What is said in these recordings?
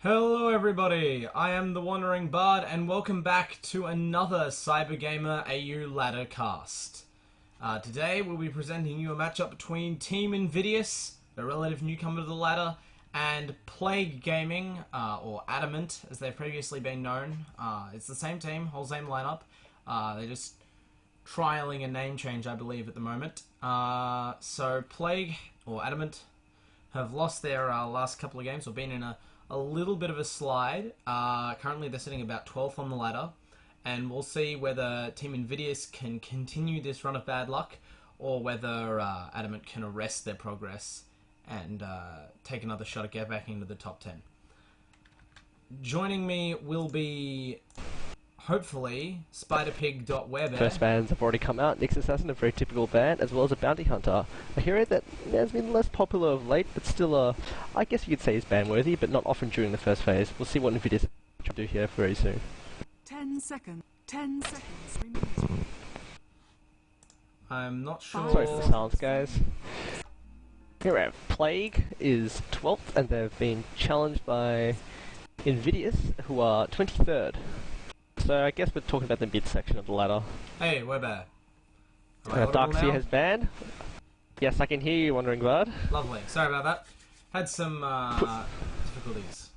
Hello everybody, I am TheWanderingBard and welcome back to another Cybergamer AU ladder cast. Today we'll be presenting you a matchup between Team InVidious, a relative newcomer to the ladder, and Plague Gaming, or ADAMANT as they've previously been known. It's the same team, whole same lineup. They're just trialing a name change I believe at the moment. So Plague, or ADAMANT, have lost their last couple of games, or been in a little bit of a slide. Currently they're sitting about 12th on the ladder, and we'll see whether Team InVidious can continue this run of bad luck, or whether ADAMANT can arrest their progress and take another shot at get back into the top 10. Joining me will be, hopefully, SpiderPig.Werebear. First bans have already come out. Nyx Assassin, a very typical ban, as well as a Bounty Hunter. A hero that has been less popular of late, but still, I guess you could say is ban-worthy, but not often during the first phase. We'll see what NVIDIA can do here very soon. 10 seconds. 10 seconds remaining. I'm not sure. Sorry for the silence, guys. Here we have Plague is 12th, and they've been challenged by InVidious, who are 23rd. So I guess we're talking about the mid section of the ladder. Hey, Werebear. Darkseer has banned. Yes, I can hear you, TheWanderingBard. Lovely. Sorry about that. Had some difficulties.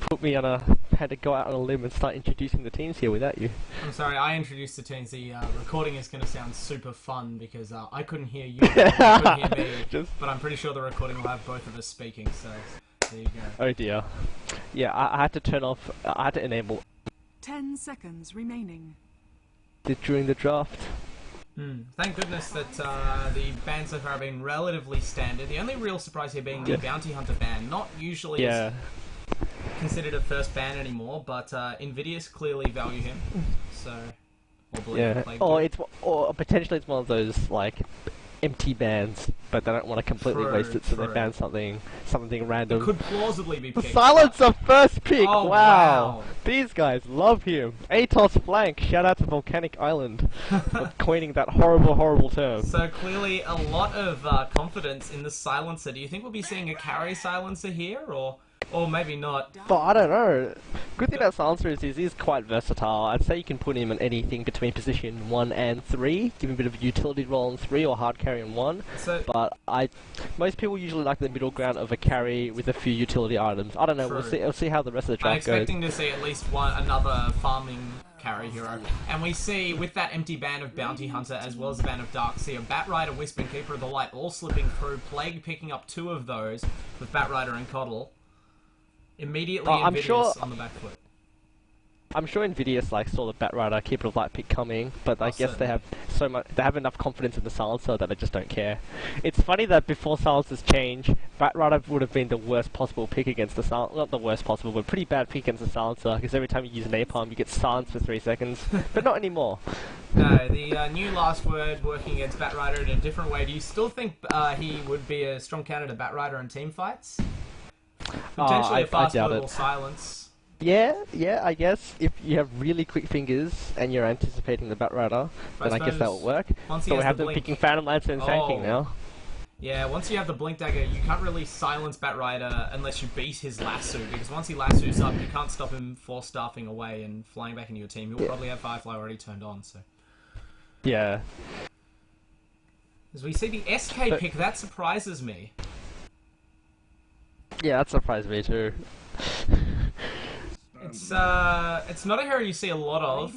Put me on had to go out on a limb and start introducing the teams here without you. I'm sorry, I introduced the teams. The recording is going to sound super fun because I couldn't hear you, you couldn't hear me, but I'm pretty sure the recording will have both of us speaking, so there you go. Oh dear. Yeah, I had to turn off, I had to enable 10 seconds remaining. during the draft. Thank goodness that the bans so far have been relatively standard. The only real surprise here being the Bounty Hunter ban. Not usually is considered a first ban anymore, but InVidious clearly value him. So, or believe or potentially it's one of those like empty bans, but they don't want to completely waste it, so they ban something random. It could plausibly be picked. Silencer first pick. Oh, wow. These guys love him. Atos flank. Shout out to Volcanic Island for coining that horrible term. So clearly a lot of confidence in the silencer. Do you think we'll be seeing a carry silencer here, or maybe not? But I don't know. Good thing about Silencer is he's quite versatile. I'd say you can put him in anything between position 1 and 3. Give him a bit of a utility role in 3 or hard carry in 1. But most people usually like the middle ground of a carry with a few utility items. I don't know. We'll see how the rest of the draft goes. I'm expecting to see at least another farming carry hero. And we see, with that empty ban of Bounty Hunter as well as the ban of Darkseer, Batrider, Wisp and Keeper of the Light all slipping through, Plague picking up 2 of those with Batrider and Coddle. Immediately InVidious on the back foot. I'm sure InVidious saw the Batrider Keeper of Light pick coming, but I guess they have enough confidence in the Silencer that they just don't care. It's funny that before Silencers change, Batrider would have been the worst possible pick against the Silencer. Not the worst possible, but pretty bad pick against the Silencer, because every time you use Napalm you get silenced for 3 seconds. But not anymore. No, the new last word working against Batrider in a different way. Do you still think he would be a strong counter to Batrider in team fights? Potentially a fast little silence. Yeah, I guess if you have really quick fingers and you're anticipating the Batrider, then I guess that will work. So we have them picking Phantom Lancer and tanking now. Yeah, once you have the Blink Dagger, you can't really silence Batrider unless you beat his lasso, because once he lassos up, you can't stop him force staffing away and flying back into your team. He'll probably have Firefly already turned on, so... Yeah. As we see the SK pick, that surprises me. Yeah, that surprised me too. It's not a hero you see a lot of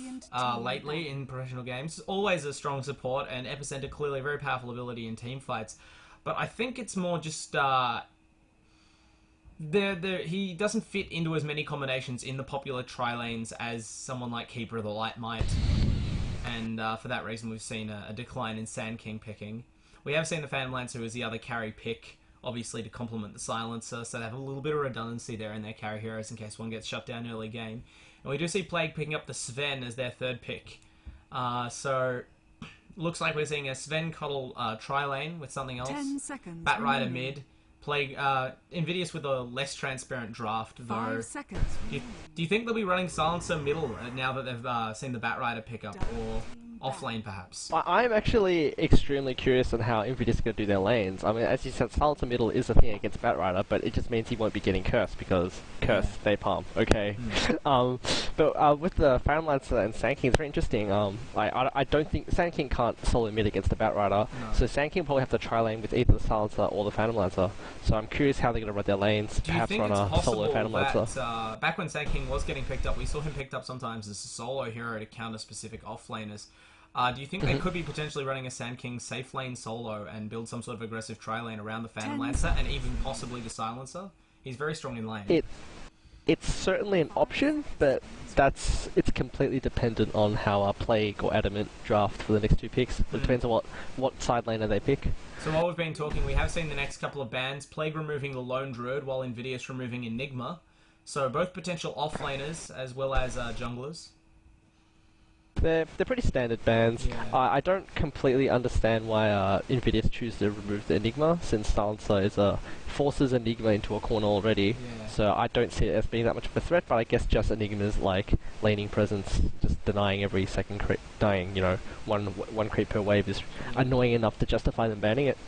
lately in professional games. It's always a strong support, and Epicenter clearly a very powerful ability in team fights. But I think it's more just he doesn't fit into as many combinations in the popular tri-lanes as someone like Keeper of the Light might. And for that reason we've seen a decline in Sand King picking. We have seen the Phantom Lancer, who is the other carry pick, obviously to complement the Silencer, so they have a little bit of redundancy there in their carry heroes in case one gets shut down early game. And we do see Plague picking up the Sven as their 3rd pick. So, looks like we're seeing a Sven Coddle tri-lane with something else. 10 seconds Batrider mid. Plague, InVidious with a less transparent draft, though. 5 seconds. Do you think they'll be running Silencer middle now that they've seen the Batrider pick up? Or off lane perhaps. I'm actually extremely curious on how InVidious going to do their lanes. I mean, as you said, Silencer middle is a thing against Batrider, but it just means he won't be getting cursed because curse, they palm. Okay. But with the Phantom Lancer and Sand King, it's very interesting. I don't think Sand King can't solo mid against the Batrider, so Sand King will probably have to try lane with either the Silencer or the Phantom Lancer. So I'm curious how they're going to run their lanes. Do you perhaps think run it's a solo possible Phantom Lancer. that back when Sand King was getting picked up, we saw him picked up sometimes as a solo hero to counter specific off-laners. Do you think they could be potentially running a Sand King safe lane solo and build some sort of aggressive tri-lane around the Phantom Lancer and even possibly the Silencer? He's very strong in lane. It's certainly an option, but it's completely dependent on how Plague or Adamant draft for the next two picks. It depends on what side laner they pick. So while we've been talking, we have seen the next couple of bans. Plague removing the Lone Druid while InVidious removing Enigma. So both potential off-laners as well as junglers. They're pretty standard bans. Yeah. I don't completely understand why InVidious choose to remove the Enigma, since Silencer is forces Enigma into a corner already. Yeah. So I don't see it as being that much of a threat. But I guess just Enigma's like laning presence, just denying every second creep, dying. You know, one creep per wave is annoying enough to justify them banning it.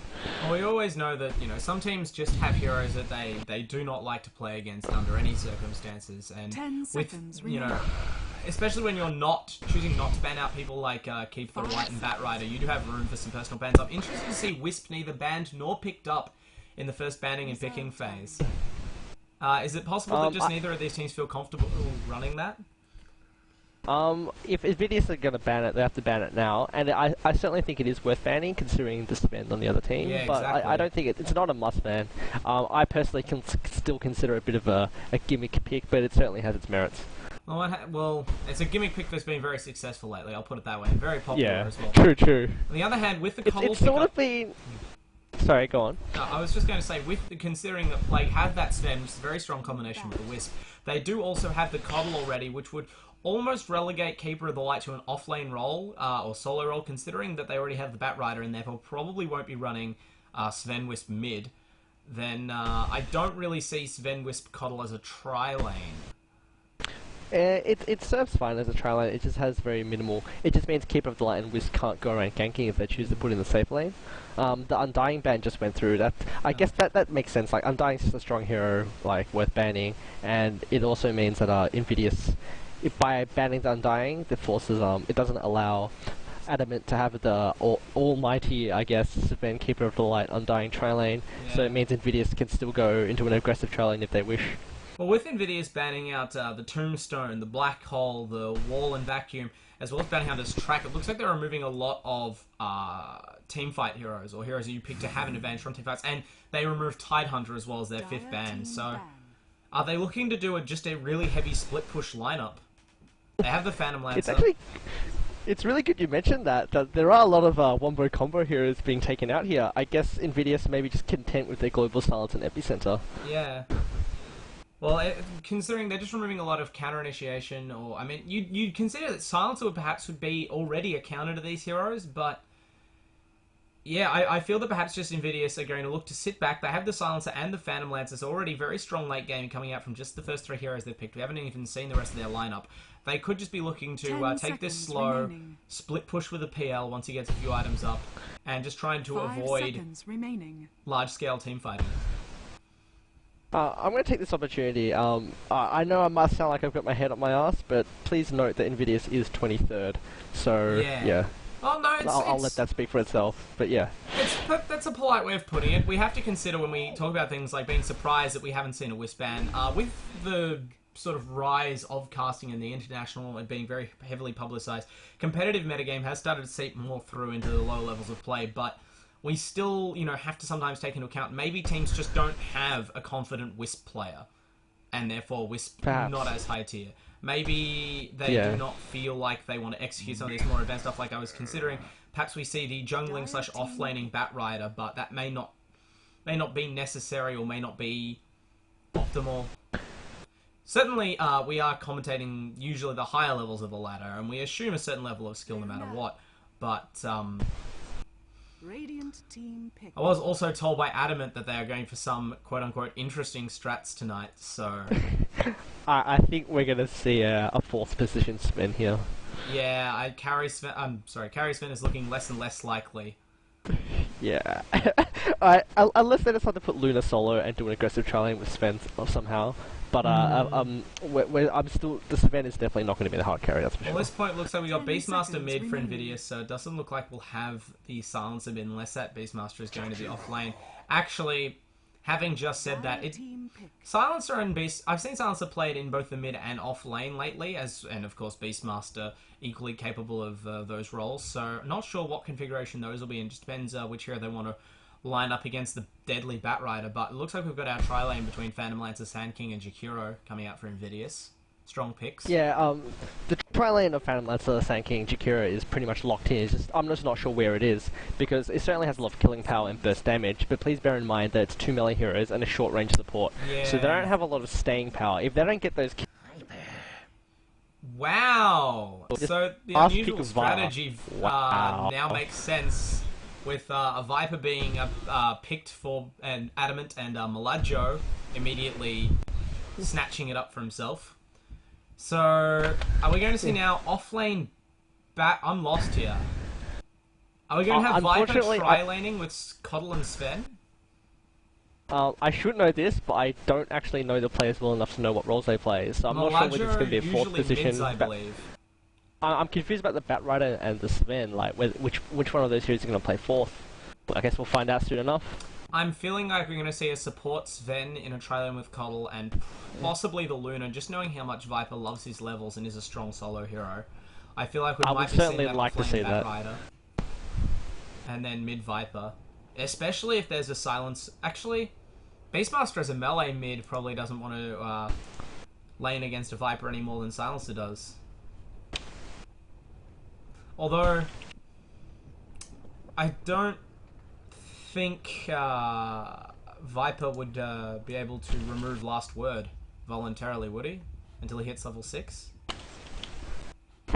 Well, we always know that, you know, some teams just have heroes that they do not like to play against under any circumstances, and 10 seconds you know, especially when you're choosing not to ban out people like Keep the Light and Batrider, you do have room for some personal bans. I'm interested to see Wisp neither banned nor picked up in the first banning and picking phase. Is it possible that just neither of these teams feel comfortable running that? If InVidious are going to ban it, they have to ban it now, and I certainly think it is worth banning, considering the spend on the other team. Yeah, but exactly. I don't think it's not a must ban. I personally can still consider it a bit of a gimmick pick, but it certainly has its merits. Well, it's a gimmick pick that's been very successful lately, I'll put it that way, and very popular as well. True. On the other hand, with the Coddle It's sort of been... Sorry, go on. I was just going to say, considering that Plague have that spend, which is a very strong combination with the Wisp, they do also have the Coddle already, which would almost relegate Keeper of the Light to an off-lane role, or solo role, considering that they already have the Batrider and therefore probably won't be running Sven Wisp mid. Then I don't really see Sven Wisp Coddle as a tri-lane. It serves fine as a trial lane, it just has very minimal... It just means Keeper of the Light and Wisp can't go around ganking if they choose to put in the safe lane. The Undying ban just went through. I guess that makes sense. Like, Undying's just a strong hero, like, worth banning, and it also means that InVidious, by banning the Undying, the forces, it doesn't allow Adamant to have the almighty, I guess, Sven Keeper of the Light Undying tri-lane, so it means InVidious can still go into an aggressive tri-lane if they wish. Well, with InVidious banning out the Tombstone, the Black Hole, the Wall and Vacuum, as well as banning out his Track, it looks like they're removing a lot of teamfight heroes, or heroes that you pick to have an advantage from teamfights, and they removed Tidehunter as well as their 5th ban. So, are they looking to do just a really heavy split push lineup? They have the Phantom Lancer. It's really good you mentioned that there are a lot of wombo combo heroes being taken out here. I guess InVidious may be just content with their Global Silence and Epicenter. Yeah. Well, considering they're just removing a lot of counter initiation, or I mean, you'd consider that Silencer would be already a counter to these heroes, but yeah, I feel that perhaps just InVidious are going to look to sit back. They have the Silencer and the Phantom Lance. It's already very strong late game coming out from just the first 3 heroes they've picked. We haven't even seen the rest of their lineup. They could just be looking to take this slow, split push with a PL once he gets a few items up, and just trying to avoid large-scale team fighting. I'm going to take this opportunity. I know I must sound like I've got my head up my ass, but please note that InVidious is 23rd. So, yeah. Oh, no, I'll let that speak for itself, but yeah. That's a polite way of putting it. We have to consider when we talk about things like being surprised that we haven't seen a Wisp ban. With the sort of rise of casting in the international and being very heavily publicised, competitive metagame has started to seep more through into the lower levels of play, but we still, have to sometimes take into account maybe teams just don't have a confident Wisp player, and therefore Wisp not as high tier. Maybe they do not feel like they want to execute some of this more advanced stuff like I was considering. Perhaps we see the jungling / offlaning Batrider, but that may not be necessary or may not be optimal. Certainly, we are commentating usually the higher levels of the ladder, and we assume a certain level of skill no matter what, but Radiant team pick. I was also told by Adamant that they are going for some quote-unquote interesting strats tonight, so... I think we're going to see a 4th position spin here. Yeah, Carry Sven is looking less and less likely. Yeah. Unless they decide to put Luna solo and do an aggressive trialing with Sven somehow. But I'm still, the Sven is definitely not going to be the hard carry. That's for sure. Well, this point looks like we got 10 Beastmaster seconds mid for remaining. InVidious, so it doesn't look like we'll have the Silencer mid unless that Beastmaster is going to be off lane. Actually, having just said that, Team pick. Silencer and Beast... I've seen Silencer played in both the mid and off lane lately, and of course Beastmaster equally capable of those roles, so not sure what configuration those will be, and just depends which hero they want to line up against the deadly Batrider, but it looks like we've got our tri-lane between Phantom Lancer, Sand King, and Jakiro coming out for InVidious. Strong picks. Yeah, the tri-lane of Phantom Lancer, Sand King, Jakiro is pretty much locked in. I'm just not sure where it is, because it certainly has a lot of killing power and burst damage, but please bear in mind that it's 2 melee heroes and a short range support, so they don't have a lot of staying power. If they don't get those Wow! So the Last unusual pick of VAR. strategy Wow. now makes sense, with a Viper being picked for an Adamant and Malajo immediately snatching it up for himself. So, are we going to see now off-lane I'm lost here. Are we going to have Viper unfortunately, tri-laning with Coddle and Sven? I should know this, but I don't actually know the players well enough to know what roles they play, so I'm not sure whether it's going to be a fourth usually position. mids, I believe. I'm confused about the Batrider and the Sven, like, which one of those heroes is going to play fourth? I guess we'll find out soon enough. I'm feeling like we're going to see a support Sven in a tri-lane with Coddle and possibly the Luna, just knowing how much Viper loves his levels and is a strong solo hero. I feel like we I might would be certainly seeing that like to off-lane see that. Batrider. And then mid Viper. Especially if there's a silence... Actually, Beastmaster as a melee mid probably doesn't want to lane against a Viper any more than Silencer does. Although, I don't think Viper would be able to remove Last Word voluntarily, would he? Until he hits level 6?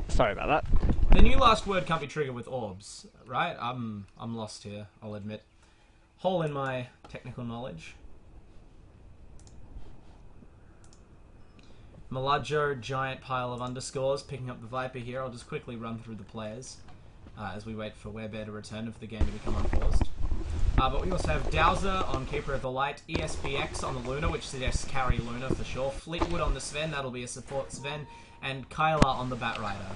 Sorry about that. The new Last Word can't be triggered with orbs, right? I'm lost here, I'll admit. Hole in my technical knowledge. Malajo, giant pile of underscores, picking up the Viper here. I'll just quickly run through the players as we wait for Werebear to return and for the game to become unpaused. But we also have Dowser on Keeper of the Light, ESPX on the Luna, which suggests carry Luna for sure, Fleetwood on the Sven, that'll be a support Sven, and Kyla on the Batrider.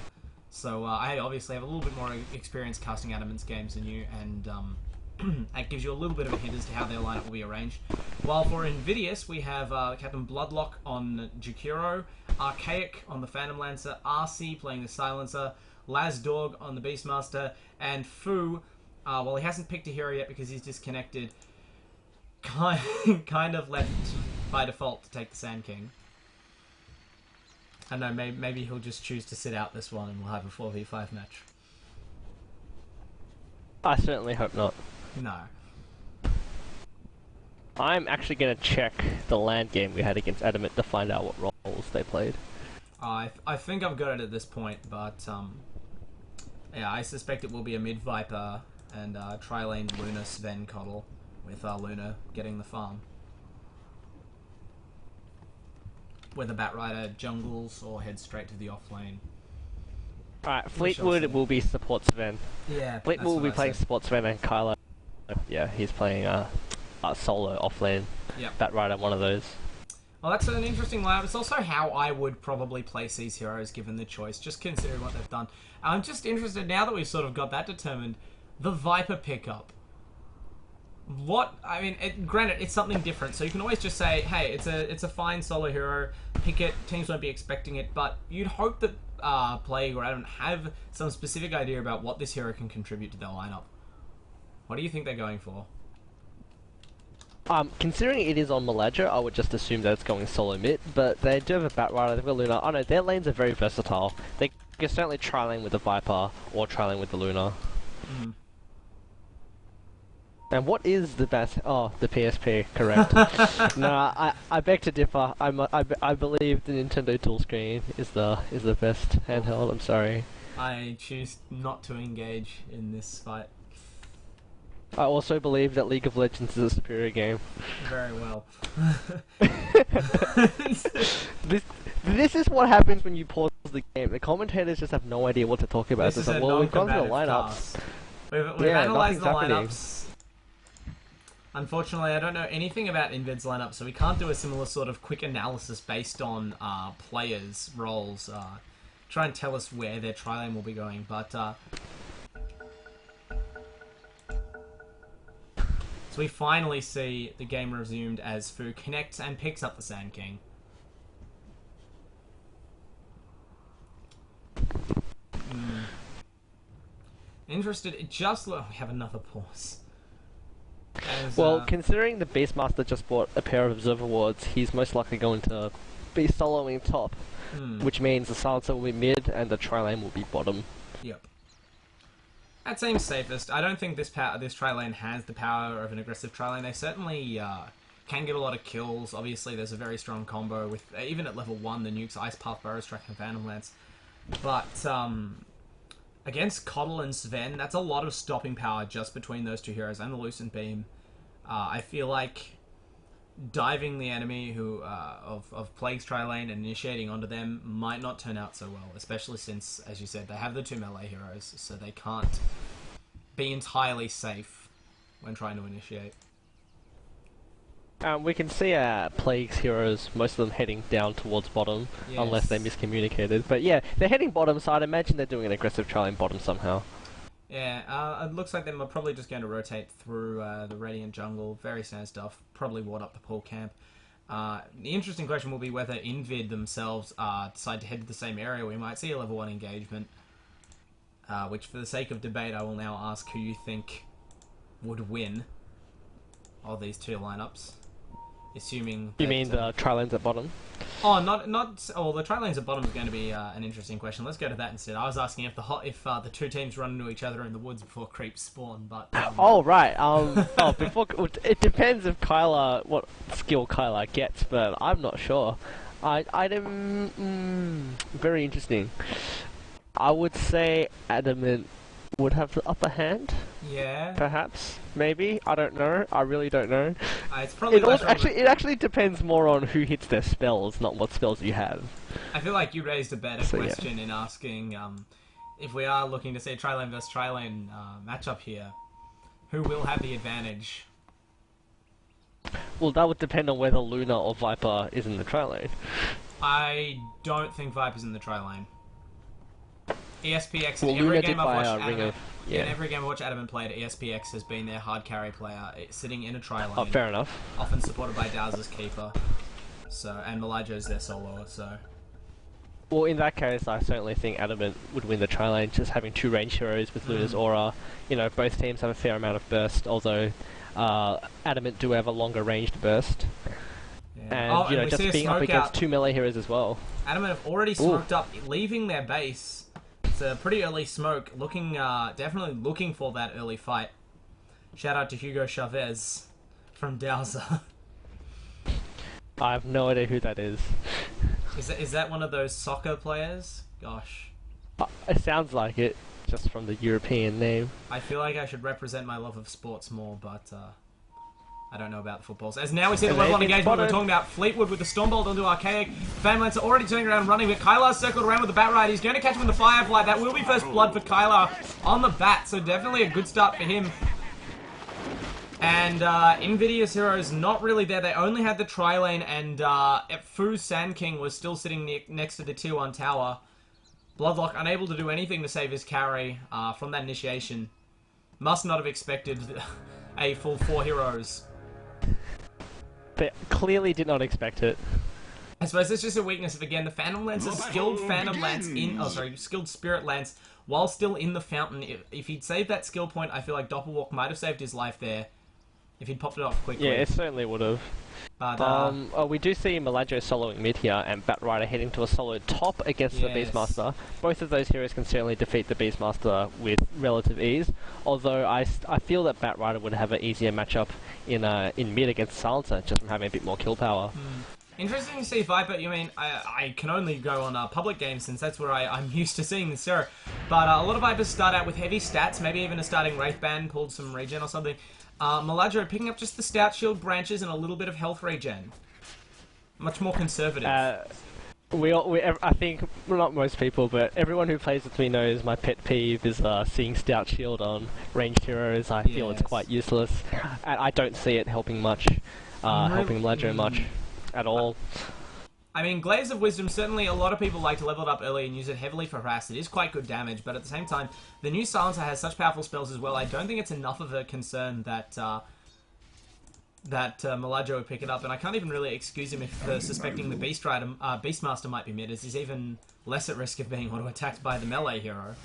So I obviously have a little bit more experience casting Adamant's games than you, and that gives you a little bit of a hint as to how their lineup will be arranged. While for InVidious, we have Captain Bloodlock on Jakiro, Archaic on the Phantom Lancer, RC playing the Silencer, Lazdorg on the Beastmaster, and Fu, well, he hasn't picked a hero yet because he's disconnected, kind of left by default to take the Sand King. I don't know, maybe he'll just choose to sit out this one and we'll have a 4v5 match. I certainly hope not. No. I'm actually going to check the land game we had against Adamant to find out what roles they played. I think I've got it at this point, but yeah, I suspect it will be a mid Viper and tri-lane Luna Sven Coddle, with Luna getting the farm. Whether Batrider jungles or heads straight to the off lane. Alright, Fleetwood will be support Sven. Yeah, Fleetwood will be playing support Sven and Kyla. Yeah, he's playing solo offlane. Yep. Batrider, one of those. Well, that's an interesting lineup. It's also how I would probably place these heroes given the choice, just considering what they've done. I'm just interested, now that we've sort of got that determined, the Viper pickup. What, I mean, granted, it's something different, so you can always just say, hey, it's a fine solo hero, pick it, teams won't be expecting it, but you'd hope that Plague or Adam have some specific idea about what this hero can contribute to their lineup. What do you think they're going for? Considering it is on Malaja, I would just assume that it's going solo mid, but they do have a Batrider, they've got Luna. Oh no, their lanes are very versatile. They can certainly tri-lane with the Viper, or tri-lane with the Luna. Mm. And what is the best? Oh, the PSP, correct. No, I beg to differ. I believe the Nintendo Dual Screen is the best handheld. I'm sorry. I choose not to engage in this fight. I also believe that League of Legends is a superior game. Very well. This is what happens when you pause the game. The commentators just have no idea what to talk about. This It's is like, a well, we've gone through the non-combative lineups. cast. We've Yeah, analysed the nothing's happening. lineups. Unfortunately, I don't know anything about InVid's lineup, so we can't do a similar sort of quick analysis based on players' roles. Try and tell us where their tri-lane will be going, but so we finally see the game resumed as Fu connects and picks up the Sand King. Interested, we have another pause. Well, considering the Beastmaster just bought a pair of Observer Wards, he's most likely going to be soloing top, which means the Silencer will be mid and the tri-lane will be bottom. Yep. That seems safest. I don't think this tri-lane has the power of an aggressive tri-lane. They certainly can get a lot of kills. Obviously, there's a very strong combo with, even at level 1, the nukes, Ice Path, Burrow Strike, and Phantom Lance. But against Coddle and Sven, that's a lot of stopping power just between those two heroes and the Lucent Beam. I feel like diving the enemy of Plague's tri-lane and initiating onto them might not turn out so well, especially since, as you said, they have the 2 melee heroes, so they can't be entirely safe when trying to initiate. We can see Plague's heroes, most of them heading down towards bottom, Yes. unless they miscommunicated. But yeah, they're heading bottom, so I'd imagine they're doing an aggressive tri-lane bottom somehow. Yeah, it looks like they're probably just going to rotate through the Radiant jungle. Very standard stuff. Probably ward up the pool camp. The interesting question will be whether InVid themselves decide to head to the same area. We might see a level 1 engagement. Which, for the sake of debate, I will now ask who you think would win of these two lineups. Assuming You that, mean the tri-lanes at bottom? Oh, oh, the tri-lanes at bottom is going to be an interesting question. Let's go to that instead. I was asking if the two teams run into each other in the woods before creeps spawn, but Oh right. It depends if what skill Kyla gets, but I'm not sure. Very interesting. I would say Adamant would have the upper hand. yeah, Perhaps, maybe. I don't know. I really don't know. it's probably It actually depends more on who hits their spells, not what spells you have. I feel like you raised a better So, yeah. question in asking if we are looking to see a tri-lane versus tri-lane matchup here, who will have the advantage? Well, that would depend on whether Luna or Viper is in the tri-lane. I don't think Viper's in the tri-lane. ESPX Well, in every Luna game did I've buy watched a Ring Adamant, of... in Yeah. every game I've watched Adamant played, ESPX has been their hard carry player, sitting in a tri-lane. Oh, fair enough. Often supported by Dowser's Keeper. And Malijo's their soloer, so... Well, in that case, I certainly think Adamant would win the tri-lane, just having 2 range heroes with Luna's aura. You know, both teams have a fair amount of burst, although Adamant do have a longer ranged burst. Yeah. And, you know, we just see a being up smoke against out. 2 melee heroes as well. Adamant have already smoked up, leaving their base. It's a pretty early smoke, definitely looking for that early fight. Shout out to Hugo Chavez from Dowser. I have no idea who that is. Is that one of those soccer players? Gosh. It sounds like it, just from the European name. I feel like I should represent my love of sports more, but I don't know about the footballs. As now we see the level 1 engagement. We're talking about Fleetwood with the Stormbolt onto Archaic. Fanlancer already turning around and running, but Kylar's circled around with the Bat Ride. He's going to catch him with the Firefly. That will be first blood for Kylar on the Bat, so definitely a good start for him. And InVidious Heroes not really there. They only had the tri-lane, and Fu's Sand King was still sitting next to the tier 1 tower. Bloodlock unable to do anything to save his carry from that initiation. Must not have expected a full 4 heroes. They clearly did not expect it. I suppose it's just a weakness of, again, the Phantom Lance is skilled Phantom Lance skilled Spirit Lance while still in the fountain. If he'd saved that skill point, I feel like Doppelwalk might have saved his life there. If he'd popped it off quickly. Yeah, it certainly would have. But, we do see Malijo soloing mid here, and Batrider heading to a solo top against the Yes. Beastmaster. Both of those heroes can certainly defeat the Beastmaster with relative ease, although I feel that Batrider would have an easier matchup in mid against Silencer, just from having a bit more kill power. Interesting to see Viper. I mean, I can only go on public games since that's where I'm used to seeing this hero. But a lot of Vipers start out with heavy stats, maybe even a starting Wraith Band, pulled some regen or something. Malijo picking up just the Stout Shield branches and a little bit of health regen. Much more conservative. I think, well, not most people, but everyone who plays with me knows my pet peeve is seeing Stout Shield on ranged heroes. I feel it's quite useless, and I don't see it helping much, helping Ledger much at all. I mean, Glaives of Wisdom, certainly a lot of people like to level it up early and use it heavily for harass. It is quite good damage, but at the same time, the new Silencer has such powerful spells as well. I don't think it's enough of a concern that Malajo would pick it up, and I can't even really excuse him if suspecting the Beastmaster might be mid, as he's even less at risk of being auto-attacked by the melee hero.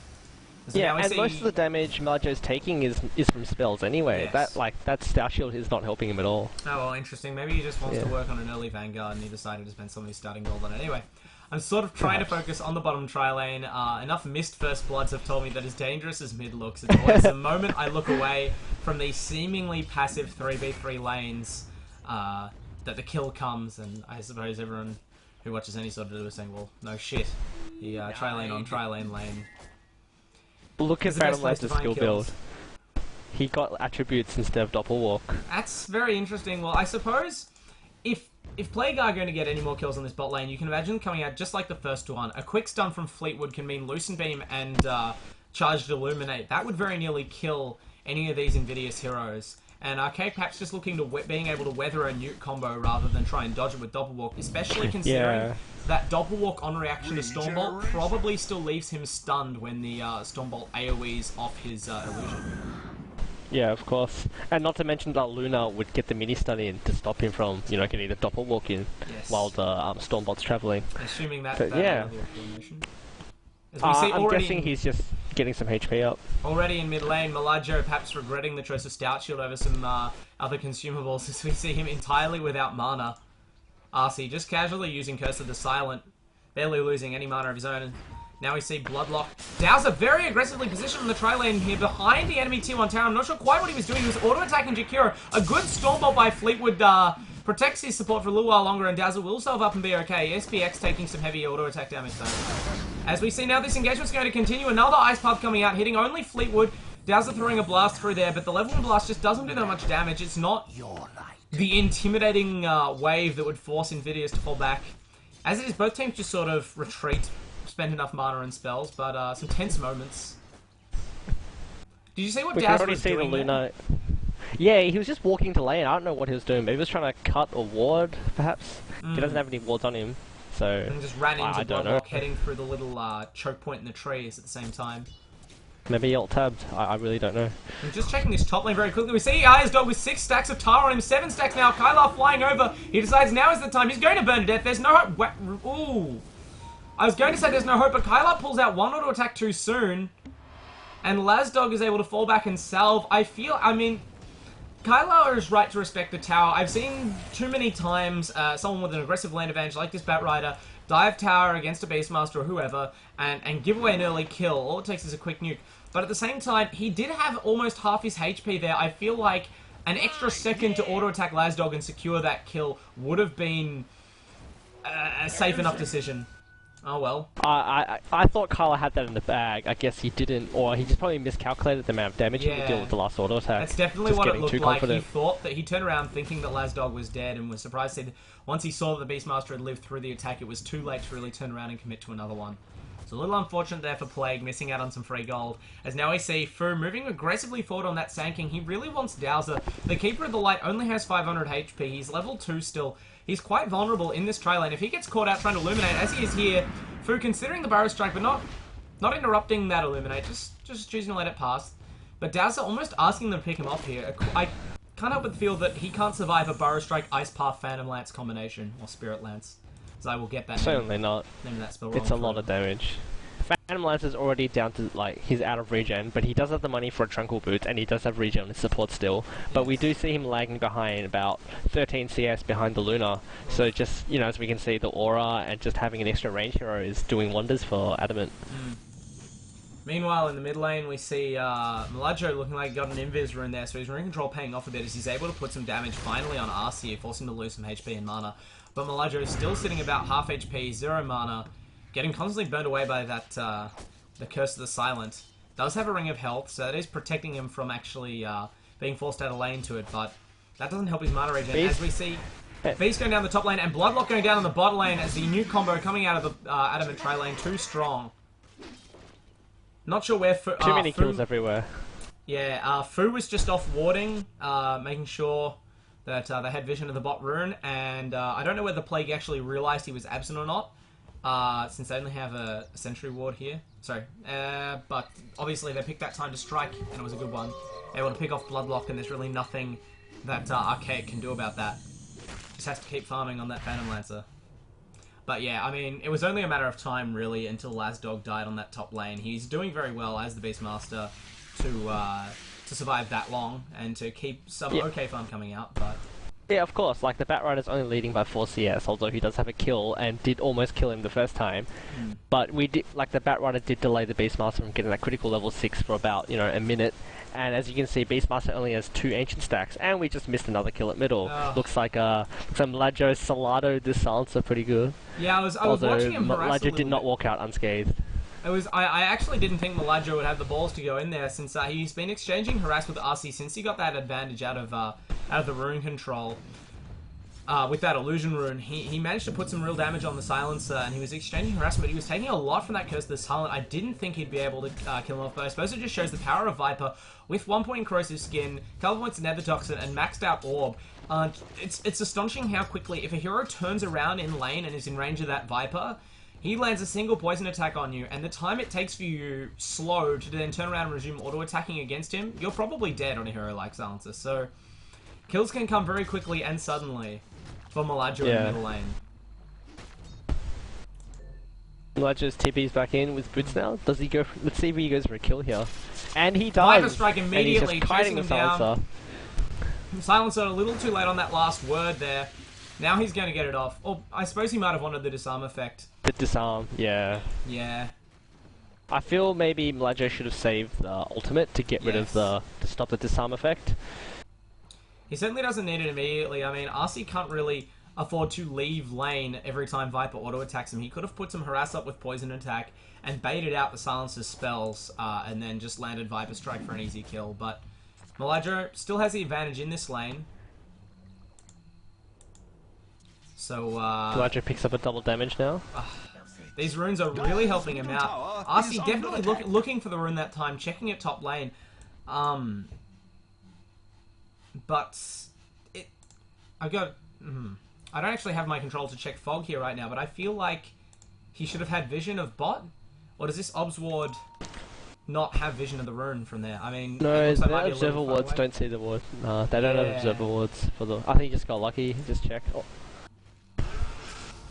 So yeah, and most of the damage Malajo's taking is from spells anyway. Yes. That Star Shield is not helping him at all. Oh, well, interesting. Maybe he just wants to work on an early Vanguard, and he decided to spend some of his starting gold on it. Anyway, I'm sort of trying to focus on the bottom tri-lane. Enough missed First Bloods have told me that as dangerous as mid looks, it's always the moment I look away from these seemingly passive 3v3 lanes that the kill comes, and I suppose everyone who watches any sort of do is saying, well, no shit. The tri-lane on tri-lane lane. Look at Phantomlance's skill build. He got attributes instead of Doppelwalk. That's very interesting. Well, I suppose if Plague are going to get any more kills on this bot lane, you can imagine coming out just like the first one. A quick stun from Fleetwood can mean Lucent Beam and Charged Illuminate. That would very nearly kill any of these InVidious heroes. And Arcade perhaps just looking to being able to weather a nuke combo rather than try and dodge it with Doppelwalk, especially considering that Doppelwalk on reaction to Stormbolt probably still leaves him stunned when the Stormbolt AoEs off his illusion. Yeah, of course. And not to mention that Luna would get the mini-stun in to stop him from, getting the Doppelwalk in while the Stormbolt's travelling. Assuming that, yeah. I'm guessing he's just getting some HP up. Already in mid lane, Malajo perhaps regretting the choice of Stout Shield over some other consumables as we see him entirely without mana. RC just casually using Curse of the Silent, barely losing any mana of his own. And now we see Bloodlock. Dowser very aggressively positioned on the tri-lane here behind the enemy T1 tower. I'm not sure quite what he was doing. He was auto-attacking Jakiro. A good Stormbolt by Fleetwood protects his support for a little while longer, and Dazzle will solve up and be okay. SPX taking some heavy auto-attack damage though. As we see now, this engagement's going to continue. Another Ice Path coming out, hitting only Fleetwood. Dazzle throwing a blast through there, but the level 1 blast just doesn't do that much damage. It's not the intimidating wave that would force InVidious to fall back. As it is, both teams just sort of retreat, spend enough mana and spells, but some tense moments. Did you see what Dazzle was doing there? Yeah, he was just walking to lane. I don't know what he was doing. Maybe he was trying to cut a ward, perhaps. He doesn't have any wards on him, so... And just ran into Bloodlock, heading through the little choke point in the trees at the same time. Maybe he alt-tabbed. I really don't know. I'm just checking this top lane very quickly. We see Dog with 6 stacks of Tara on him, 7 stacks now. Kylar flying over. He decides now is the time. He's going to burn to death. There's no hope. Ooh. I was going to say there's no hope, but Kylar pulls out one auto attack too soon. And Lazdog is able to fall back and salve. I mean... Kylar is right to respect the tower. I've seen too many times someone with an aggressive lane advantage like this Batrider dive tower against a Beastmaster or whoever and give away an early kill. All it takes is a quick nuke. But at the same time, he did have almost half his HP there. I feel like an extra second to auto-attack Lazdog and secure that kill would have been a safe enough decision. Oh well. I thought Kyler had that in the bag. I guess he didn't, or he just probably miscalculated the amount of damage he could deal with the last auto attack. That's definitely what it looked like. He thought that he turned around thinking that Lazdog was dead and was surprised to see that once he saw that the Beastmaster had lived through the attack, it was too late to really turn around and commit to another one. So a little unfortunate there for Plague, missing out on some free gold. As now we see Fu moving aggressively forward on that Sand King. He really wants Dowser. The Keeper of the Light only has 500 HP. He's level 2 still. He's quite vulnerable in this tri lane. If he gets caught out trying to Illuminate, as he is here, Fu considering the Burrow Strike, but not interrupting that Illuminate, just choosing to let it pass. But Dowser almost asking them to pick him up here. I can't help but feel that he can't survive a Burrow Strike, Ice Path, Phantom Lance combination, or Spirit Lance. As I will get that Certainly not. Name of that spell it's a lot of damage. Phantom Lance is already down to, he's out of regen, but he does have the money for a Tranquil Boot, and he does have regen on his support still. But we do see him lagging behind, about 13 CS behind the Luna. So just, as we can see, the Aura and just having an extra range hero is doing wonders for Adamant. Meanwhile, in the mid lane, we see Malajo looking like he got an Invis rune there, so his rune control paying off a bit as he's able to put some damage finally on RC, forcing him to lose some HP and mana. But Malajo is still sitting about half HP, 0 mana, getting constantly burned away by that, the Curse of the Silent. Does have a Ring of Health, so that is protecting him from actually being forced out of lane to it, but that doesn't help his mana regen. As we see... Beast going down the top lane, and Bloodlock going down on the bot lane as the new combo coming out of the Adamant Tri lane, too strong. Not sure where Fu... Too many kills everywhere. Yeah, Fu was just off warding, making sure that they had vision of the bot rune, and I don't know whether Plague actually realised he was absent or not, since they only have a sentry ward here. Sorry, but obviously they picked that time to strike, and it was a good one. Able to pick off Bloodlock, and there's really nothing that Archaic can do about that. Just has to keep farming on that Phantom Lancer. But yeah, I mean, it was only a matter of time, really, until Lasdog died on that top lane. He's doing very well as the Beastmaster to survive that long, and to keep some okay farm coming out, but... Yeah, of course, like, the Batrider's only leading by 4 CS, although he does have a kill, and did almost kill him the first time. But we did, like, the Batrider did delay the Beastmaster from getting that critical level 6 for about, you know, a minute. And as you can see, Beastmaster only has 2 Ancient Stacks, and we just missed another kill at middle. Looks like Malajo Salado this silencer pretty good. Yeah, I was watching him harass Malajo did not walk out unscathed. I actually didn't think Malajo would have the balls to go in there, since he's been exchanging harass with RC since he got that advantage out of the rune control. With that illusion rune, he managed to put some real damage on the silencer, and he was exchanging harassment, but he was taking a lot from that Curse of the Silent. I didn't think he'd be able to kill him off, but I suppose it just shows the power of Viper with 1 point in Corrosive Skin, couple points in Nether Toxin, and maxed out Orb. It's astonishing how quickly, if a hero turns around in lane and is in range of that Viper, he lands a single poison attack on you, and the time it takes for you slow to then turn around and resume auto-attacking against him, you're probably dead on a hero like Silencer. So, kills can come very quickly and suddenly for Malajo in the middle lane. Malajo's TP's back in with boots now. Does he go? Let's see if he goes for a kill here. And he does! Viper Strike immediately, chasing him down. Silencer a little too late on that last word there. Now he's going to get it off. Or I suppose he might have wanted the disarm effect. The disarm, yeah. Yeah. I feel maybe Malajo should have saved the ultimate to get rid of to stop the disarm effect. He certainly doesn't need it immediately. I mean, RC can't really afford to leave lane every time Viper auto-attacks him. He could have put some harass up with poison attack and baited out the silencer's spells, and then just landed Viper Strike for an easy kill. But Malajo still has the advantage in this lane. So, Malajo picks up a double damage now. These runes are really helping him out. RC definitely looking for the rune that time, checking at top lane. But I don't actually have my control to check Fog here right now, but I feel like he should have had vision of bot. Or does this Obs Ward not have vision of the rune from there? I mean, no, the observer wards don't see the ward. No, they don't have observer wards for the. I think he just got lucky. Just check.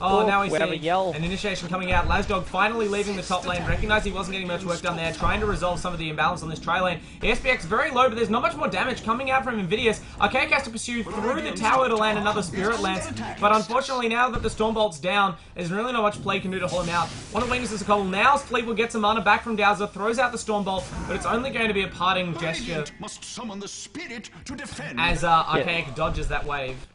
Oh, now we see an initiation coming out. Lasdog finally leaving the top lane. Recognized he wasn't getting much work done there. Trying to resolve some of the imbalance on this tri lane. SPX very low, but there's not much more damage coming out from InVidious. Archaic has to pursue through the tower to land another Spirit Lance. But unfortunately, now that the Stormbolt's down, there's really not much play can do to hold him out. One of the weaknesses of Cobble. Now Fleet will get some mana back from Dowser. Throws out the Stormbolt, but it's only going to be a parting gesture must summon the spirit to defend. As Archaic dodges that wave.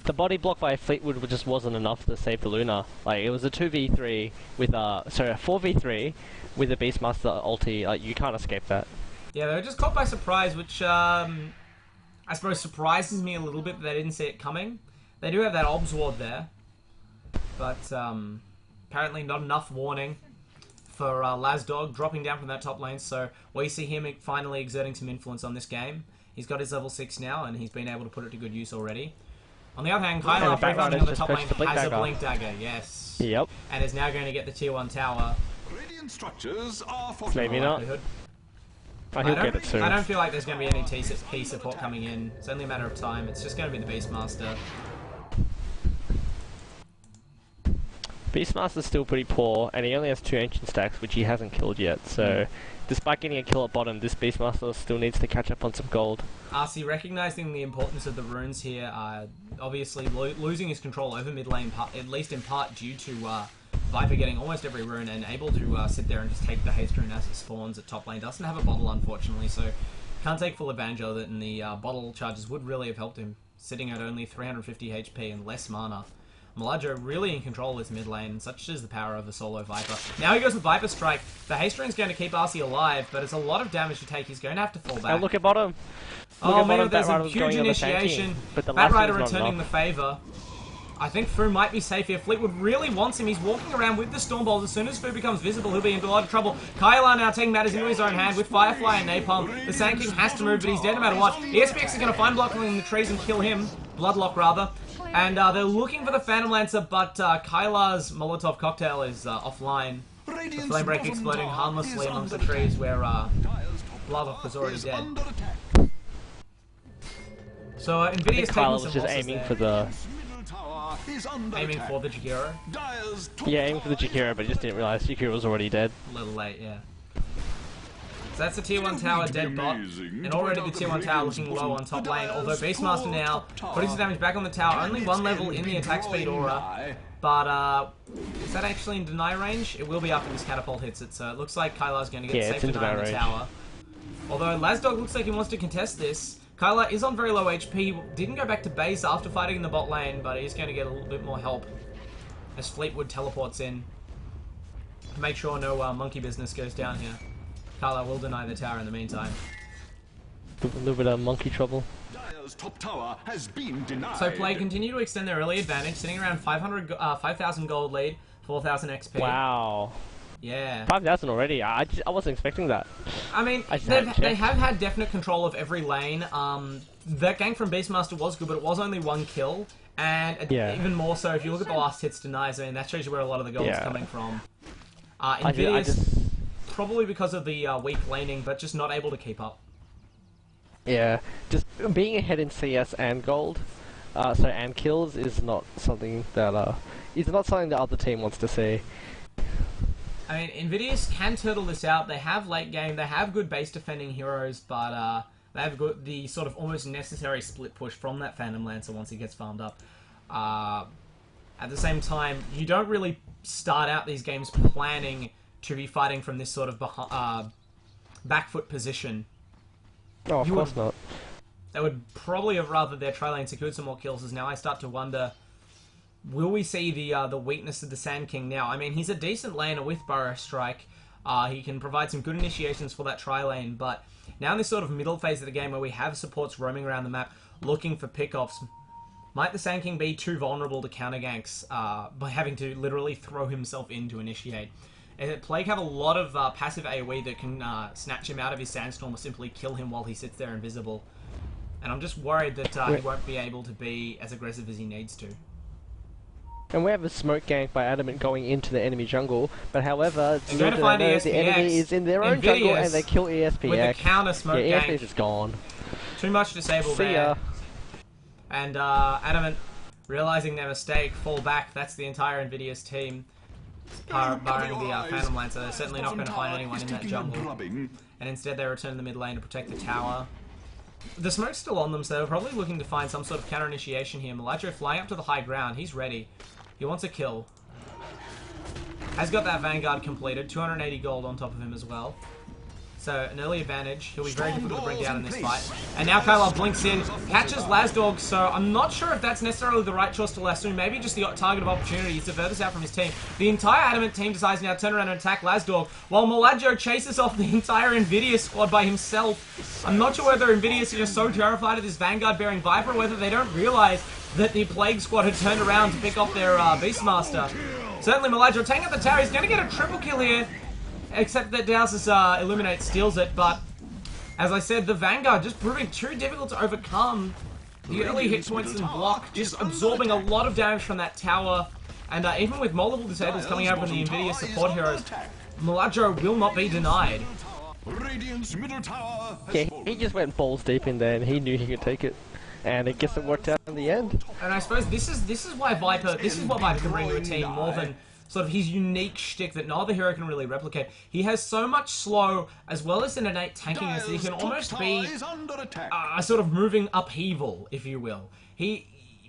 The body block by Fleetwood just wasn't enough to save the Luna. Like, it was a 2v3 with a 4v3 with a Beastmaster ulti. Like, you can't escape that. Yeah, they were just caught by surprise, which I suppose surprises me a little bit that they didn't see it coming. They do have that Obs Ward there, but apparently not enough warning for Lasdog dropping down from that top lane. So we see him finally exerting some influence on this game. He's got his level 6 now, and he's been able to put it to good use already. On the other hand, Kyle on the top lane has a Blink Dagger, yes. Yep. And is now going to get the tier 1 tower. Radiant structures are maybe not. He'll get it soon. I don't feel like there's going to be any TP support coming in. It's only a matter of time. It's just going to be the Beastmaster. Beastmaster's still pretty poor, and he only has 2 Ancient Stacks, which he hasn't killed yet, so despite getting a kill at bottom, this Beastmaster still needs to catch up on some gold. RC recognizing the importance of the runes here, obviously losing his control over mid lane, at least in part due to Viper getting almost every rune and able to sit there and just take the haste rune as it spawns at top lane. Doesn't have a bottle, unfortunately, so can't take full advantage of it, and the bottle charges would really have helped him, sitting at only 350 HP and less mana. Meladro really in control of this mid lane, such is the power of the solo Viper. Now he goes with Viper Strike. The haste ring's going to keep RC alive, but it's a lot of damage to take. He's going to have to fall back. And look at bottom. Oh man, there's a huge initiation. Batrider returning the favour. I think Fu might be safe here. Fleetwood really wants him. He's walking around with the Stormbolt. As soon as Fu becomes visible, he'll be in a lot of trouble. Kylar now taking matters into his own hand with Firefly and Napalm. The Sand King has to move, but he's dead no matter what. ESPX is going to find Bloodlock in the trees and kill him. Bloodlock, rather. And they're looking for the Phantom Lancer, but Kylar's Molotov cocktail is offline. The flame break exploding harmlessly amongst the trees where Bloodlock was already dead. So InVidious taking Kylar some was just losses aiming there. for the... Aiming for the Jagira. Yeah, aiming for the Jagira, but just didn't realize Jagira was already dead. A little late, yeah. So that's the tier 1 tower dead bot. And already the tier 1 tower looking low on top lane. Although Beastmaster now putting some damage back on the tower. Only one level in the attack speed aura. But is that actually in deny range? It will be after this catapult hits it. So it looks like Kylar's going to get safe deny on the tower. Although Lazdog looks like he wants to contest this. Kylar is on very low HP. He didn't go back to base after fighting in the bot lane, but he's going to get a little bit more help as Fleetwood teleports in to make sure no monkey business goes down here. Kylar will deny the tower in the meantime. A little bit of monkey trouble. Top tower has been denied. So Play continue to extend their early advantage, sitting around 5,000 gold lead, 4,000 XP. Wow. Yeah. 5,000 already? I wasn't expecting that. I mean, they have had definite control of every lane. That gank from Beastmaster was good, but it was only one kill. And even more so, if you look at the last hits denies, I mean, that shows you where a lot of the gold is coming from. InVidious, probably because of the weak laning, but just not able to keep up. Yeah, just being ahead in CS and gold, and kills is not something that the other team wants to see. I mean, InVidious can turtle this out. They have late game, they have good base defending heroes, but they have got the sort of almost necessary split push from that Phantom Lancer once he gets farmed up. At the same time, you don't really start out these games planning to be fighting from this sort of back foot position. Oh, of course not. They would probably have rather their tri lane secured some more kills, as now I start to wonder, will we see the weakness of the Sand King now? I mean, he's a decent laner with Burrow Strike. He can provide some good initiations for that tri lane, but now in this sort of middle phase of the game where we have supports roaming around the map looking for pickoffs, might the Sand King be too vulnerable to counter ganks by having to literally throw himself in to initiate? Plague have a lot of passive AoE that can snatch him out of his sandstorm or simply kill him while he sits there invisible. And I'm just worried that he won't be able to be as aggressive as he needs to. And we have a smoke gank by Adamant going into the enemy jungle, but however, the enemy is in their own jungle and they kill ESPX. With the counter smoke gank. ESPX is gone. Too much disabled See ya. there. And Adamant, realizing their mistake, fall back. That's the entire InVidious team. Barring the Phantom Lancer, they're certainly not going to find anyone in that jungle. And instead they return to the mid lane to protect the tower. The smoke's still on them, so they're probably looking to find some sort of counter initiation here. Meladro flying up to the high ground. He's ready. He wants a kill. Has got that Vanguard completed. 280 gold on top of him as well. So, an early advantage. He'll be very difficult to bring down in this fight. And now Kylar blinks in, catches Lazdog, so I'm not sure if that's necessarily the right choice to lasso. Maybe just the target of opportunity to divert us out from his team. The entire Adamant team decides now to turn around and attack Lazdog, while Meladro chases off the entire InVidious squad by himself. I'm not sure whether InVidious are just so terrified of this Vanguard-bearing Viper, or whether they don't realize that the Plague squad had turned around to pick off their Beastmaster. Certainly Meladro taking up the tower. He's going to get a triple kill here. Except that Douse's Illuminate steals it, but as I said, the Vanguard just proving too difficult to overcome. The early hit points and block, just absorbing a lot of damage from that tower. And even with multiple disables coming out from the InVidious support heroes, Meladro will not be denied. Yeah, he just went balls deep in there and he knew he could take it. And I guess it worked out in the end. And I suppose this is why Viper, this is what Viper can bring to a team more than sort of his unique shtick that no other hero can really replicate. He has so much slow, as well as an innate tankiness, that he can almost be a sort of moving upheaval, if you will.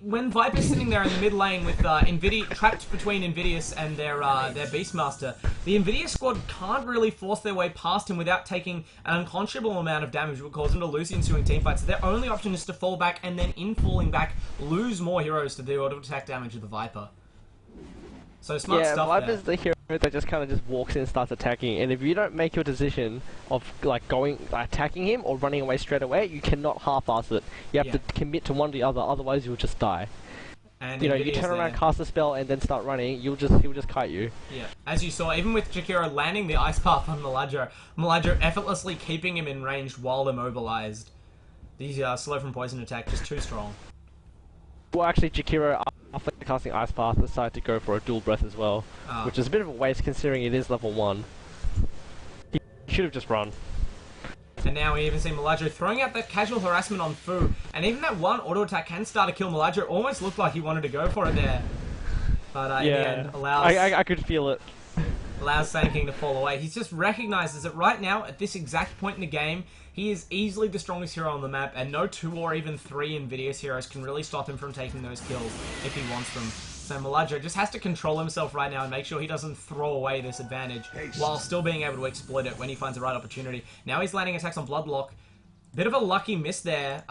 When Viper's sitting there in the mid lane with trapped between InVidious and their Beastmaster, the InVidious squad can't really force their way past him without taking an unconscionable amount of damage, which will cause them to lose the ensuing teamfights. So their only option is to fall back, and then in falling back, lose more heroes to the auto attack damage of the Viper. So smart Yeah, stuff Viper's there. the hero that just kind of just walks in and starts attacking, and if you don't make your decision of like attacking him or running away straight away, you cannot half-ass it. You have to commit to one or the other, otherwise you'll just die. And You know, InVidious you turn around, there. cast a spell, and then start running, he'll just kite you. Yeah, as you saw, even with Jakiro landing the Ice Path on Meladro effortlessly keeping him in range while immobilized. The slow from poison attack just too strong. Well, actually, Jakiro, after casting Ice Path, decided to go for a dual breath as well, which is a bit of a waste considering it is level 1. He should have just run. And now we even see Meladro throwing out that casual harassment on Fu, and even that one auto attack can start to kill Meladro. Almost looked like he wanted to go for it there, but in the end allows I could feel it. Allows Sand King to fall away. He's just recognizes that right now, at this exact point in the game, he is easily the strongest hero on the map, and no 2 or even 3 InVidious heroes can really stop him from taking those kills if he wants them. So Meladro just has to control himself right now and make sure he doesn't throw away this advantage while still being able to exploit it when he finds the right opportunity. Now he's landing attacks on Bloodlock. Bit of a lucky miss there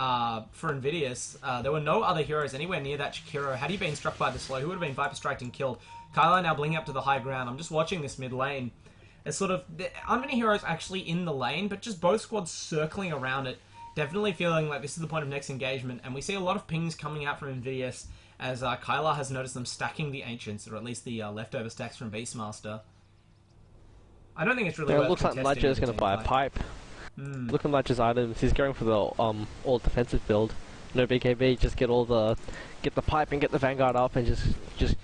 for InVidious. There were no other heroes anywhere near that Jakiro. Had he been struck by the slow, he would have been Viper Striked and killed. Kyla now blinking up to the high ground. I'm just watching this mid lane. It's sort of, there aren't many heroes actually in the lane, but just both squads circling around it. Definitely feeling like this is the point of next engagement. And we see a lot of pings coming out from InVidious as Kyla has noticed them stacking the Ancients, or at least the leftover stacks from Beastmaster. I don't think it's really worth It looks like contesting Ledger's going to buy a pipe. Look at Ledger's items. He's going for the all defensive build. No BKB, just get the pipe and get the Vanguard up and just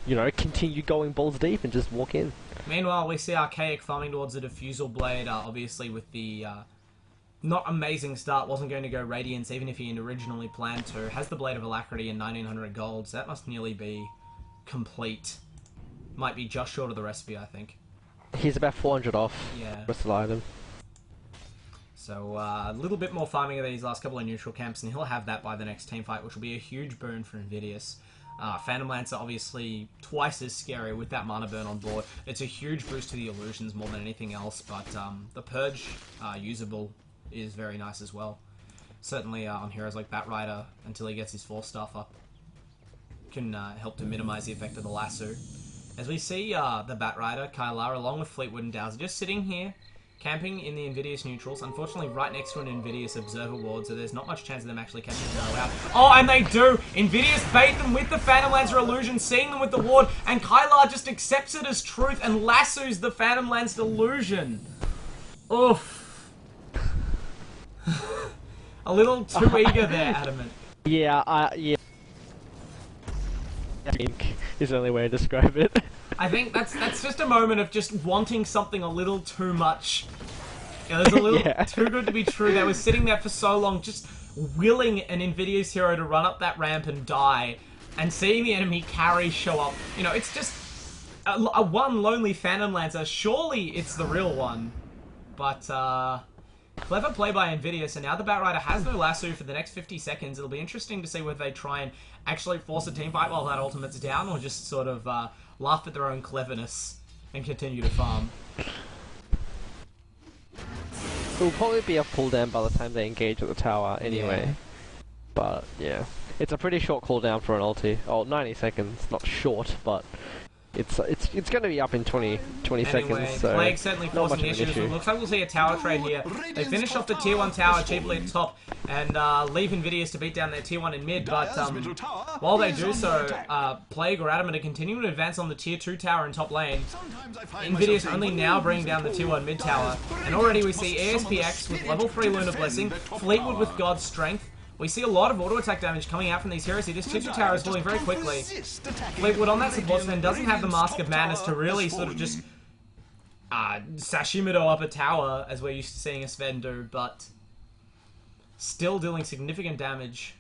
you know, continue going balls deep and just walk in. Meanwhile, we see Archaic farming towards the Diffusal Blade, obviously with the not amazing start, wasn't going to go Radiance even if he had originally planned to. Has the Blade of Alacrity and 1900 gold, so that must nearly be complete. Might be just short of the recipe, I think. He's about 400 off. Yeah. Rest of the item. So a little bit more farming of these last couple of neutral camps, and he'll have that by the next team fight, which will be a huge boon for InVidious. Phantom Lancer obviously twice as scary with that mana burn on board. It's a huge boost to the illusions more than anything else, but the Purge usable is very nice as well. Certainly on heroes like Batrider, until he gets his 4-staff up, can help to minimize the effect of the lasso. As we see the Batrider, Kylar, along with Fleetwood and Dowser, just sitting here, camping in the InVidious neutrals, unfortunately right next to an InVidious observer ward, so there's not much chance of them actually catching them out. Oh, and they do! InVidious bait them with the Phantom Lancer illusion, seeing them with the ward, and Kylar just accepts it as truth and lassos the Phantom Lancer illusion. Oof. A little too eager there, Adamant. Yeah, yeah. I think is the only way to describe it. I think that's just a moment of just wanting something a little too much. It was a little too good to be true. They were sitting there for so long, just willing an InVidious hero to run up that ramp and die, and seeing the enemy carry show up. You know, it's just a one lonely Phantom Lancer. Surely it's the real one. But, clever play by InVidious, and now the Batrider has no lasso for the next 50 seconds. It'll be interesting to see whether they try and actually force a team fight while that ultimate's down, or just sort of laugh at their own cleverness and continue to farm. It will probably be a cooldown by the time they engage at the tower anyway. Yeah. But, yeah. It's a pretty short cooldown for an ulti. Oh, 90 seconds. Not short, but it's going to be up in 20 seconds. So Plague certainly forcing the issues. Looks like we'll see a tower trade here. They finish off the tier 1 tower cheaply at the top and leave InVidious to beat down their tier 1 in mid, but while they do so, Plague or Adamant are continuing to advance on the tier 2 tower in top lane. InVidious only now bringing down the tier 1 mid tower, and already we see ASPX with level 3 Lunar Blessing, Fleetwood with God's Strength. We see a lot of auto-attack damage coming out from these heroes here. This tier 2 tower is falling very quickly. Fleetwood on that support stand doesn't have the Mask of Madness to really sort of just Sashimido up a tower, as we're used to seeing a Sven do, but still dealing significant damage.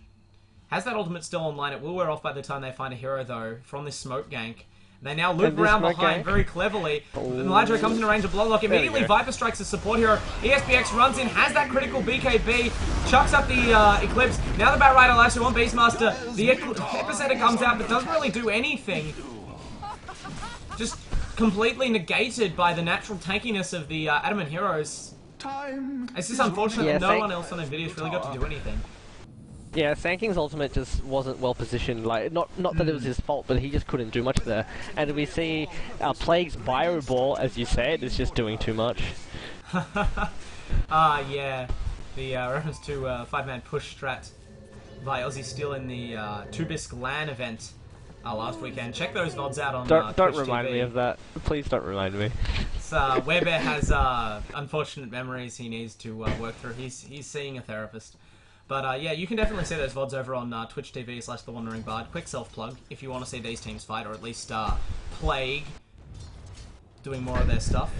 Has that ultimate still online? It will wear off by the time they find a hero, though, from this smoke gank. They now loop around behind very cleverly. Meladro comes into range of Bloodlock. Immediately Viper strikes the support hero. ESPX runs in, has that critical BKB, chucks up the Eclipse. Now the Batrider lasso on Beastmaster. The Epicenter comes out but doesn't really do anything. Just completely negated by the natural tankiness of the Adamant heroes. It's just unfortunate that no one else on InVidious really got to do anything. Yeah, Sanking's ultimate just wasn't well positioned. Like, not that it was his fault, but he just couldn't do much there. And we see Plague's Bio Ball, as you said, is just doing too much. Yeah. The reference to 5-man push strat by Aussie Steel in the Tubisk LAN event last weekend. Check those VODs out on Don't Twitch remind TV. me of that. Please don't remind me. Werebear has unfortunate memories he needs to work through. He's seeing a therapist. But yeah, you can definitely see those VODs over on Twitch TV / TheWanderingBard. Quick self-plug if you want to see these teams fight, or at least Plague doing more of their stuff.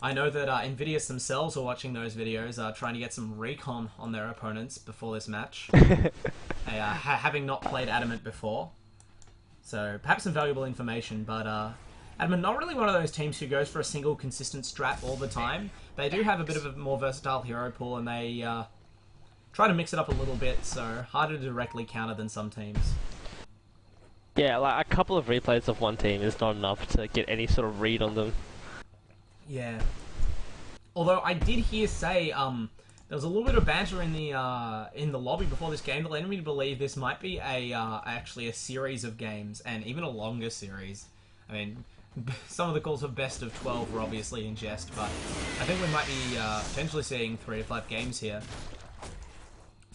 I know that InVidious themselves are watching those videos, trying to get some recon on their opponents before this match. Having not played Adamant before. So, perhaps some valuable information, but Adamant not really one of those teams who goes for a single consistent strat all the time. They do have a bit of a more versatile hero pool, and they try to mix it up a little bit, so harder to directly counter than some teams. Yeah, like a couple of replays of one team is not enough to get any sort of read on them. Yeah. Although I did hear say there was a little bit of banter in the lobby before this game that led me to believe this might be actually a series of games, and even a longer series. I mean, some of the calls for best of 12 were obviously in jest, but I think we might be potentially seeing 3 to 5 games here.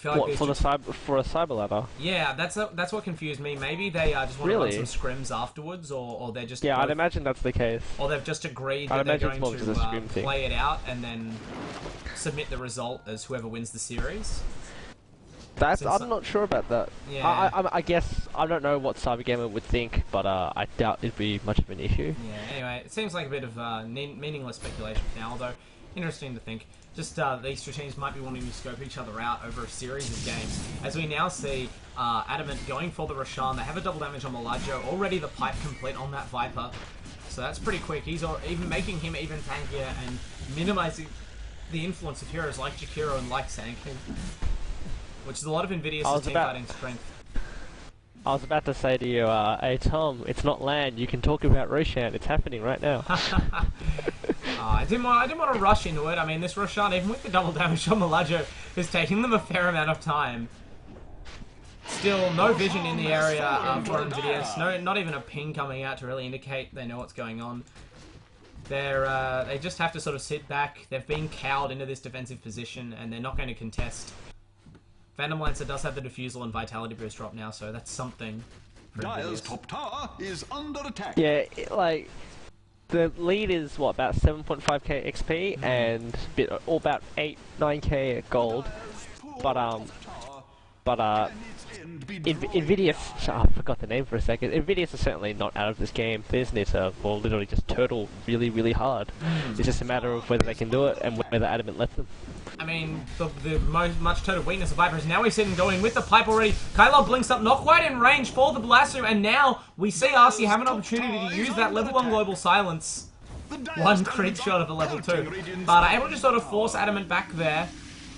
What, for a cyber ladder? Yeah, that's what confused me. Maybe they just want to run some scrims afterwards, or they're just... Yeah, I'd imagine that's the case. Or they've just agreed that they're going to thing. play it out and then submit the result as whoever wins the series. I'm not sure about that. Yeah. I guess, I don't know what Cybergamer would think, but I doubt it'd be much of an issue. Yeah, anyway, it seems like a bit of meaningless speculation now, although interesting to think. Just these two teams might be wanting to scope each other out over a series of games. As we now see Adamant going for the Roshan. They have a double damage on Malajo. Already the pipe complete on that Viper. So that's pretty quick. He's even making him even tankier and minimizing the influence of heroes like Jakiro and like Sandking. Which is a lot of InVidious' team fighting strength. I was about to say to you, hey Tom, it's not land. You can talk about Roshan. It's happening right now. I didn't want to rush into it. I mean, this Roshan, even with the double damage on Malajo, is taking them a fair amount of time. Still, no vision in the area for InVidious. No, not even a ping coming out to really indicate they know what's going on. They just have to sort of sit back. They've been cowed into this defensive position, and they're not going to contest. Phantom Lancer does have the Diffusal and Vitality Boost drop now, so that's something. Dire's top tower is under attack. Yeah, like the lead is what, about 7.5k XP and about 8-9k gold. But InVidious, I forgot the name for a second. InVidious is certainly not out of this game. They just need to, well, literally just turtle really, really hard. It's just a matter of whether they can do it and whether Adamant lets them. I mean, the much total weakness of Viper is now we see them going with the pipe already. Kylo blinks up, not quite in range for the Blaster, and now we see RC have an opportunity to use that level 1 global silence. One crit shot of a level 2. But able to sort of force Adamant back there.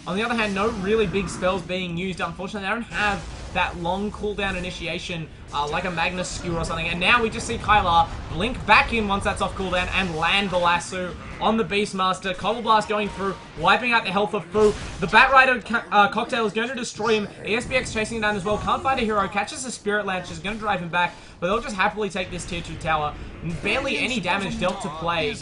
On the other hand, no really big spells being used. Unfortunately, they don't have that long cooldown initiation like a Magnus Skewer or something. And now we just see Kylar blink back in once that's off cooldown and land the lasso on the Beastmaster. Cobble Blast going through, wiping out the health of Fu. The Batrider cocktail is going to destroy him. ESPX chasing him down as well. Can't find a hero. Catches a Spirit Lance, is going to drive him back. But they'll just happily take this tier 2 tower. Barely any damage dealt to Plague.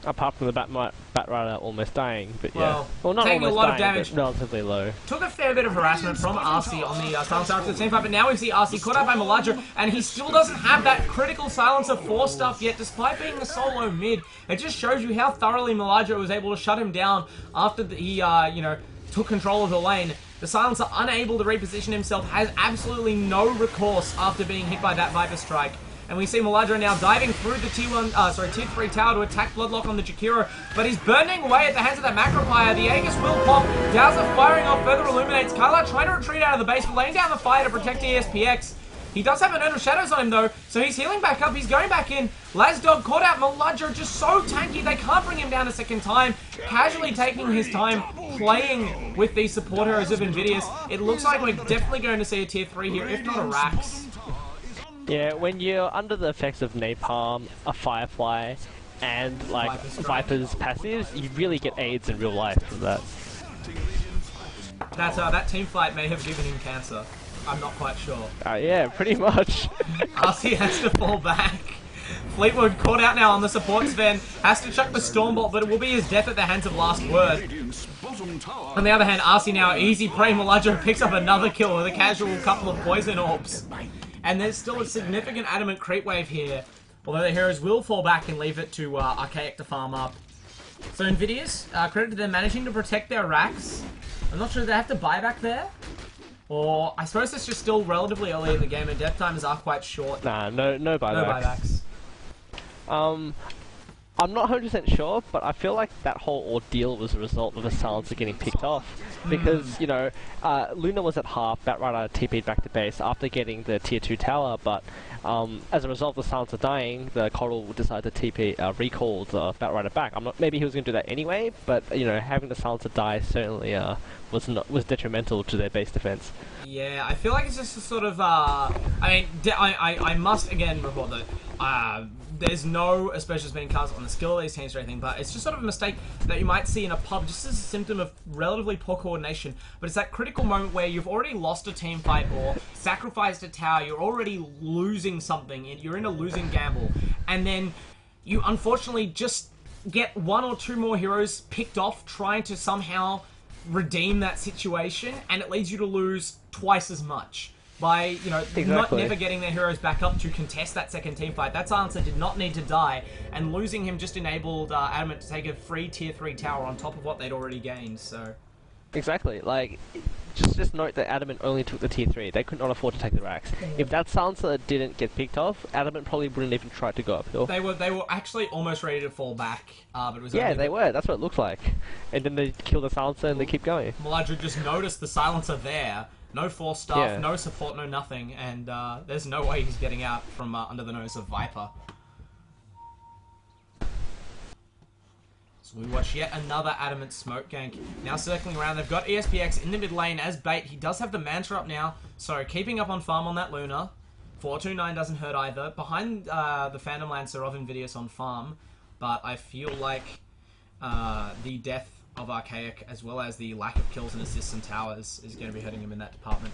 Apart from the Batrider almost dying, but yeah. Well, not taking almost a lot of dying, damage. but relatively low. Took a fair bit of harassment from RC on the silence after the team fight, but now we see RC caught out by Malajo, and he still doesn't have that critical silencer 4 stuff yet, despite being a solo mid. It just shows you how thoroughly Malajo was able to shut him down after he, took control of the lane. The silencer, unable to reposition himself, has absolutely no recourse after being hit by that Viper Strike. And we see Malajo now diving through the tier 3 tower to attack Bloodlock on the Jakiro, but he's burning away at the hands of that Macropire. The Aegis will pop. Dowser firing off, further illuminates. Kyla trying to retreat out of the base, but laying down the fire to protect ESPX. He does have an Urn of Shadows on him though, so he's healing back up. He's going back in. Lazdog caught out. Malajo just so tanky, they can't bring him down a second time. Casually taking his time, playing with these support heroes of InVidious. It looks like we're definitely going to see a tier 3 here, if not a Rax. Yeah, when you're under the effects of Napalm, a Firefly, and like Viper's passives, you really get aids in real life from that. that team fight may have given him cancer. I'm not quite sure. Yeah, pretty much. RC has to fall back. Fleetwood caught out now on the support Sven, has to chuck the Stormbolt, but it will be his death at the hands of Last Word. On the other hand, RC now easy prey. Malajo picks up another kill with a casual couple of poison orbs. And there's still a significant Adamant creep wave here, although the heroes will fall back and leave it to Archaic to farm up. So InVidious, credit to them managing to protect their racks. I'm not sure if they have to buy back there. Or, I suppose it's just still relatively early in the game and death times are quite short. Nah, no buybacks. No buybacks. I'm not 100% sure, but I feel like that whole ordeal was a result of the silencer getting picked off. Because, you know, Luna was at half, Batrider TP'd back to base after getting the tier 2 tower, but as a result of the silencer dying, the Coddle decided to TP, recall the Batrider back. Maybe he was going to do that anyway, but, you know, having the silencer die certainly was detrimental to their base defense. Yeah, I feel like it's just a sort of, I must again report that, there's no aspersions being cast on the skill of these teams or anything, but it's just sort of a mistake that you might see in a pub, just as a symptom of relatively poor coordination. But it's that critical moment where you've already lost a team fight or sacrificed a tower, you're already losing something, you're in a losing gamble, and then you unfortunately just get one or two more heroes picked off trying to somehow redeem that situation, and it leads you to lose twice as much. By, you know, never getting their heroes back up to contest that second team fight. That silencer did not need to die, and losing him just enabled Adamant to take a free tier 3 tower on top of what they'd already gained, so... Exactly, like, just note that Adamant only took the tier 3, they could not afford to take the racks. If that silencer didn't get picked off, Adamant probably wouldn't even try to go uphill. They were actually almost ready to fall back, but it was yeah, they were, that's what it looked like. And then they kill the silencer and they keep going. Malajo just noticed the silencer there. No force stuff, no support, no nothing, and there's no way he's getting out from under the nose of Viper. So we watch yet another Adamant smoke gank. Now circling around, they've got ESPX in the mid lane as bait. He does have the Manta up now, so keeping up on farm on that Luna. 429 doesn't hurt either. Behind the Phantom Lancer of InVidious on farm, but I feel like the death of Archaic, as well as the lack of kills and assists and towers, is going to be hurting him in that department.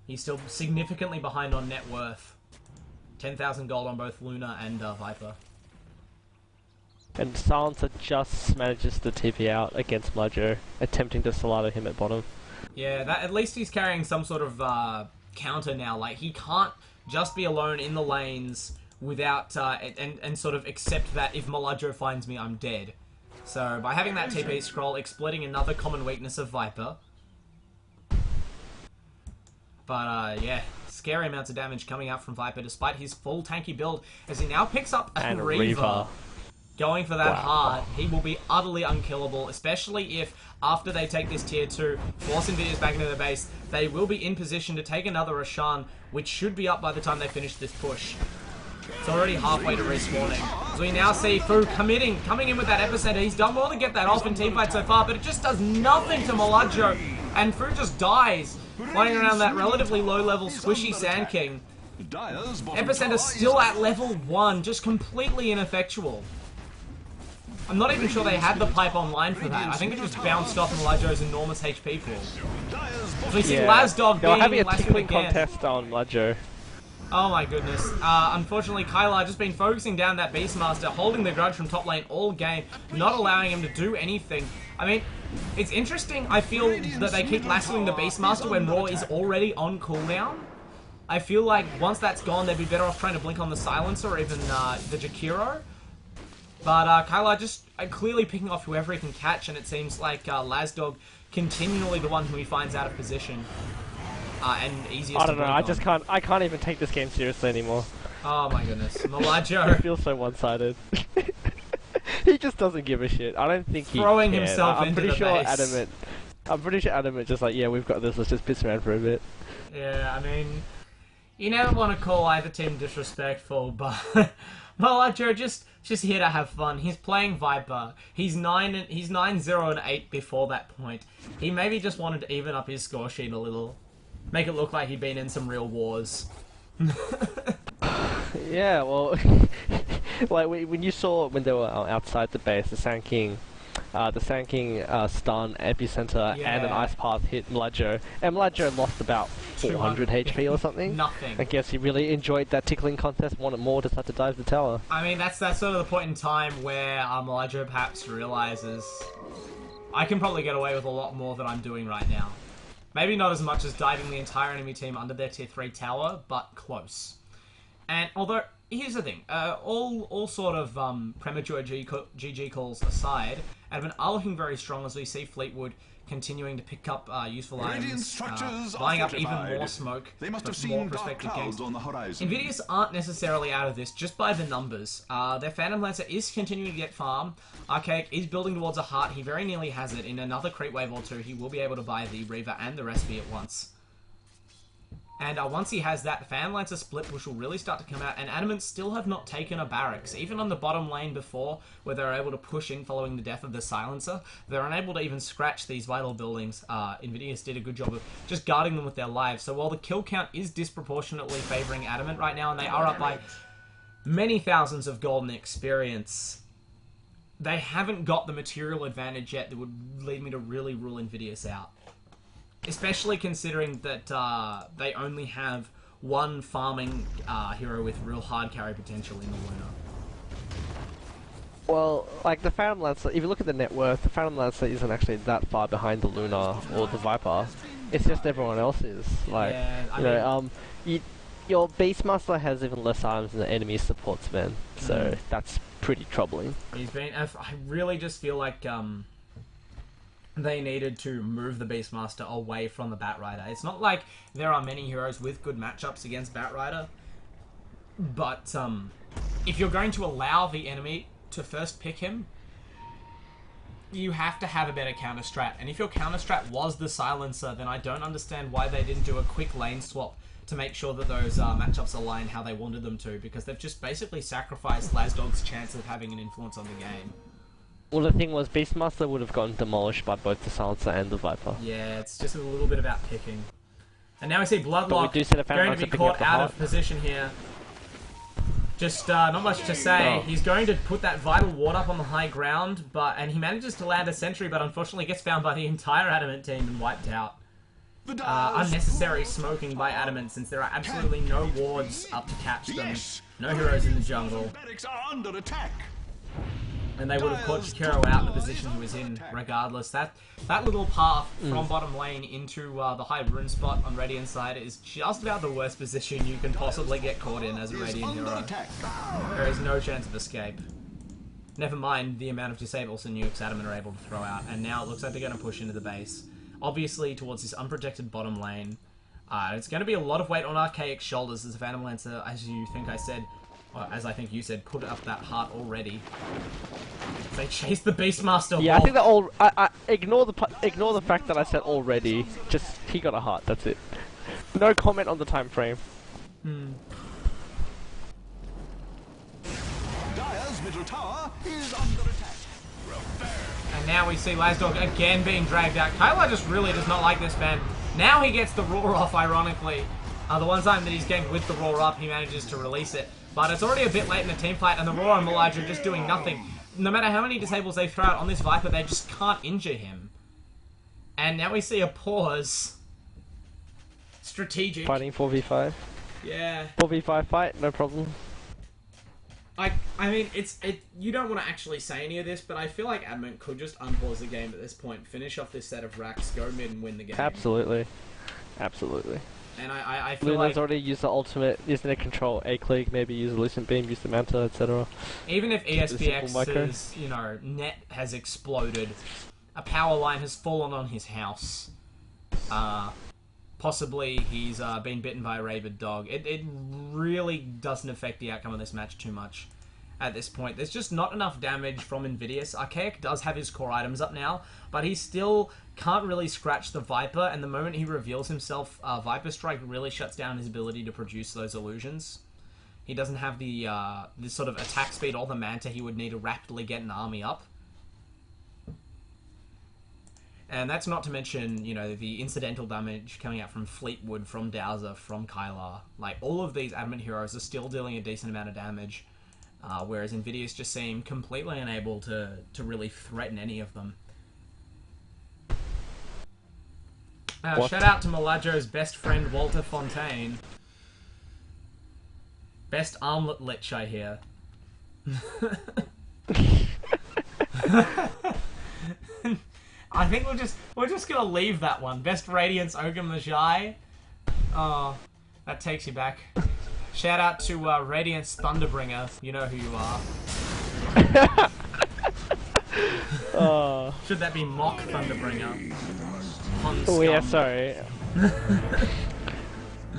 He's still significantly behind on net worth. 10,000 gold on both Luna and Viper. And Silencer just manages to TP out against Majo, attempting to Solado him at bottom. Yeah, at least he's carrying some sort of counter now. Like, he can't just be alone in the lanes without, and sort of accept that if Malajo finds me, I'm dead. So, by having that TP scroll, exploiting another common weakness of Viper. But, yeah, scary amounts of damage coming out from Viper, despite his full tanky build, as he now picks up a Reaver. Going for that hard, he will be utterly unkillable, especially if, after they take this tier 2, force InVidious back into their base, they will be in position to take another Roshan, which should be up by the time they finish this push. It's already halfway to respawning. So we now see Fu coming in with that Epicenter. He's done well to get that off in teamfight so far, but it just does nothing to Malajo. And Fu just dies, flying around that relatively low-level squishy Sand King. Epicenter still at level 1, just completely ineffectual. I'm not even sure they had the pipe online for that. I think it just bounced off Malajo's enormous HP pool. So we see Lazdog being having a tickling contest on Malajo. Oh my goodness. Unfortunately, Kylar just been focusing down that Beastmaster, holding the grudge from top lane all game, not allowing him to do anything. I mean, it's interesting, I feel, that they keep lassoing the Beastmaster when Raw is already on cooldown. I feel like once that's gone, they'd be better off trying to blink on the Silencer or even the Jakiro. But Kylar just clearly picking off whoever he can catch, and it seems like Lazdog continually the one who he finds out of position. And easiest I don't know, I can't even take this game seriously anymore. Oh my goodness. Malajo. I feel so one-sided. He just doesn't give a shit. I don't think throwing himself into the base. I'm pretty sure Adamant just like, yeah, we've got this, let's just piss around for a bit. Yeah, I mean, you never want to call either team disrespectful, but Malajo just here to have fun. He's playing Viper. He's 9-0 and 8 before that point. He maybe just wanted to even up his score sheet a little. Make it look like he'd been in some real wars. Yeah, well, like when you saw when they were outside the base, the Sand King the Sand King stun, Epicenter, and an Yeah. Ice Path hit Mladjo. And Mladjo lost about 400 HP or something. Nothing. I guess he really enjoyed that tickling contest, wanted more, decided to dive the tower. I mean, that's sort of the point in time where Elijah perhaps realizes I can probably get away with a lot more than I'm doing right now. Maybe not as much as diving the entire enemy team under their tier 3 tower, but close. And although, here's the thing, all sort of premature GG calls aside, Adamant are looking very strong as we see Fleetwood continuing to pick up useful Radiant items, structures are buying up even fortified. more smoke, They must have for more seen dark prospective clouds games. on the horizon. InVidious aren't necessarily out of this just by the numbers. Their Phantom Lancer is continuing to get farm. Archaic is building towards a heart. He very nearly has it. In another creep wave or two, he will be able to buy the Reaver and the Recipe at once. And once he has that, Phantom Lancer split push will really start to come out, and Adamant still have not taken a barracks. Even on the bottom lane before, where they were able to push in following the death of the Silencer, they're unable to even scratch these vital buildings. InVidious did a good job of just guarding them with their lives. So while the kill count is disproportionately favouring Adamant right now, and they are up by many thousands of golden experience, they haven't got the material advantage yet that would lead me to really rule InVidious out. Especially considering that they only have one farming hero with real hard carry potential in the Luna. Well, like the Phantom Lancer, if you look at the net worth, the Phantom Lancer isn't actually that far behind the Luna or the Viper. It's just everyone else is. Like, yeah, your Beastmaster has even less items than the enemy supports, man. So that's pretty troubling. He's been. I really just feel like they needed to move the Beastmaster away from the Batrider. It's not like there are many heroes with good matchups against Batrider, but if you're going to allow the enemy to first pick him, you have to have a better counter strat. And if your counter strat was the Silencer, then I don't understand why they didn't do a quick lane swap to make sure that those matchups align how they wanted them to, because they've just basically sacrificed Lazdog's chance of having an influence on the game. Well, the thing was, Beastmaster would have gotten demolished by both the Silencer and the Viper. Yeah, it's just a little bit about picking. And now we see But Bloodlock we do see the Phantom going to Lancer be picking up caught the out heart. of position here. Just not much to say. Oh. He's going to put that Vital Ward up on the high ground, and he manages to land a sentry, but unfortunately gets found by the entire Adamant team and wiped out. Unnecessary smoking by Adamant, since there are absolutely no wards up to catch them. Yes. No heroes in the jungle. Barracks are under attack. And they would have caught Shakiro out in the position he was in regardless. That little path from bottom lane into the high rune spot on Radiant side is just about the worst position you can possibly get caught in as a Radiant Under hero. attack. There is no chance of escape. Never mind the amount of disables and nukes Adamant are able to throw out. And now it looks like they're going to push into the base. Obviously towards this unprotected bottom lane. It's going to be a lot of weight on Archaic's shoulders as the Phantom Lancer, as I think you said, put up that heart already. They chase the Beastmaster. Yeah, I think that all. I ignore the fact that I said already. Just he got a heart. That's it. No comment on the time frame. Dire's middle tower is under attack. And now we see Lazdog again being dragged out. Kyla just really does not like this man. Now he gets the roar off, ironically. The one time that he's getting with the roar up, he manages to release it. But it's already a bit late in the team fight, and the roar and Melage are just doing nothing. No matter how many disables they throw out on this Viper, they just can't injure him. And now we see a pause. Strategic. Fighting 4v5. Yeah. 4v5 fight, no problem. I mean, you don't want to actually say any of this, but I feel like Adamant could just unpause the game at this point, finish off this set of racks, go mid and win the game. Absolutely. Absolutely. And I feel Luna's like already used the ultimate, using a control A-Click, maybe use a Lucent Beam, use the Manta, etc. even if Just a simple micro. ESPX's, net has exploded, a power line has fallen on his house, possibly he's been bitten by a rabid dog, it really doesn't affect the outcome of this match too much at this point. There's just not enough damage from InVidious. Archaic does have his core items up now, but he still can't really scratch the Viper, and the moment he reveals himself, Viper Strike really shuts down his ability to produce those illusions. He doesn't have the this sort of attack speed or the Manta he would need to rapidly get an army up. And that's not to mention, the incidental damage coming out from Fleetwood, from Dowser, from Kylar. Like, all of these Adamant heroes are still dealing a decent amount of damage. whereas InVidious just seem completely unable to really threaten any of them. Shout out to Malajo's best friend, Walter Fontaine. Best armlet lich, I hear. I think we're just gonna leave that one. Best Radiance Ogre Magi. Oh, that takes you back. Shout out to Radiance Thunderbringer. You know who you are. Should that be Mock Thunderbringer? Oh yeah, sorry.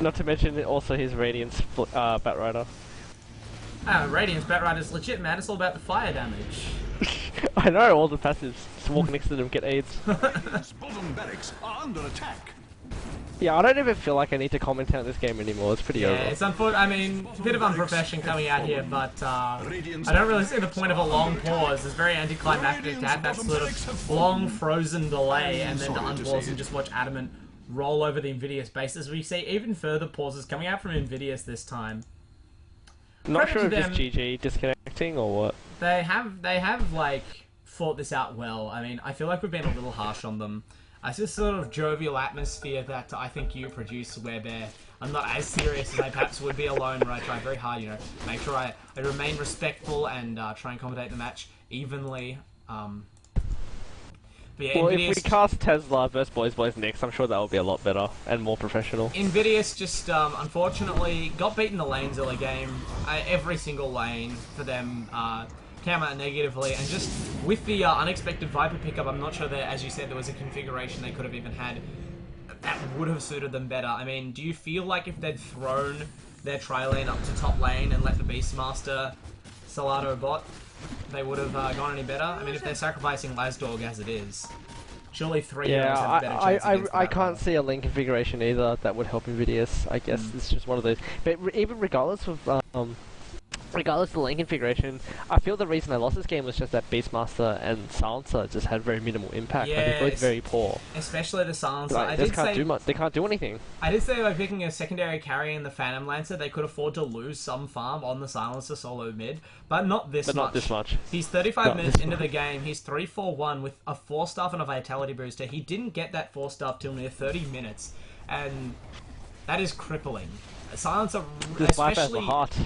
Not to mention also his Radiance Batrider. Radiance Batrider's legit, man. It's all about the fire damage. I know, all the passives. Just walk next to them, get AIDS. Bottom barracks are under attack. Yeah, I don't even feel like I need to commentate on this game anymore. It's pretty over. Yeah, it's unfortunate. I mean, a bit of unprofession coming out here, but I don't really see the point of a long pause. It's very anticlimactic to have that sort of long frozen delay and then to unpause and just watch Adamant roll over the InVidious base, as we see even further pauses coming out from InVidious this time. Not sure if it's GG disconnecting or what. They have like fought this out well. I mean, I feel like we've been a little harsh on them. It's this sort of jovial atmosphere that I think you produce, Werebear. I'm not as serious as I perhaps would be alone, where I try very hard, you know, make sure I remain respectful and try and accommodate the match evenly. But yeah, well, InVidious, if we cast Tesla versus Boys next, I'm sure that will be a lot better and more professional. InVidious just unfortunately got beaten the lanes early game. Every single lane for them came out negatively, and just with the unexpected Viper pickup, I'm not sure that, as you said, there was a configuration they could have even had that would have suited them better. I mean, do you feel like if they'd thrown their tri-lane up to top lane and let the Beastmaster Salado bot, they would have gone any better? I mean, if they're sacrificing Lasdog as it is, surely 3 heroes have a better chance against I that can't one. see a lane configuration either that would help InVidious. I guess it's just one of those. But even regardless of regardless of the lane configuration, I feel the reason I lost this game was just that Beastmaster and Silencer just had very minimal impact. Like, they're both very poor. Especially the Silencer. Like, they can't do much. They can't do anything. I did say by picking a secondary carry in the Phantom Lancer, they could afford to lose some farm on the Silencer solo mid, but not this much. Not this much. He's 35 minutes into the game. He's 3-4-1 with a 4-staff and a Vitality booster. He didn't get that 4-staff till near 30 minutes, and that is crippling. Silencer, This Viper has a especially... heart.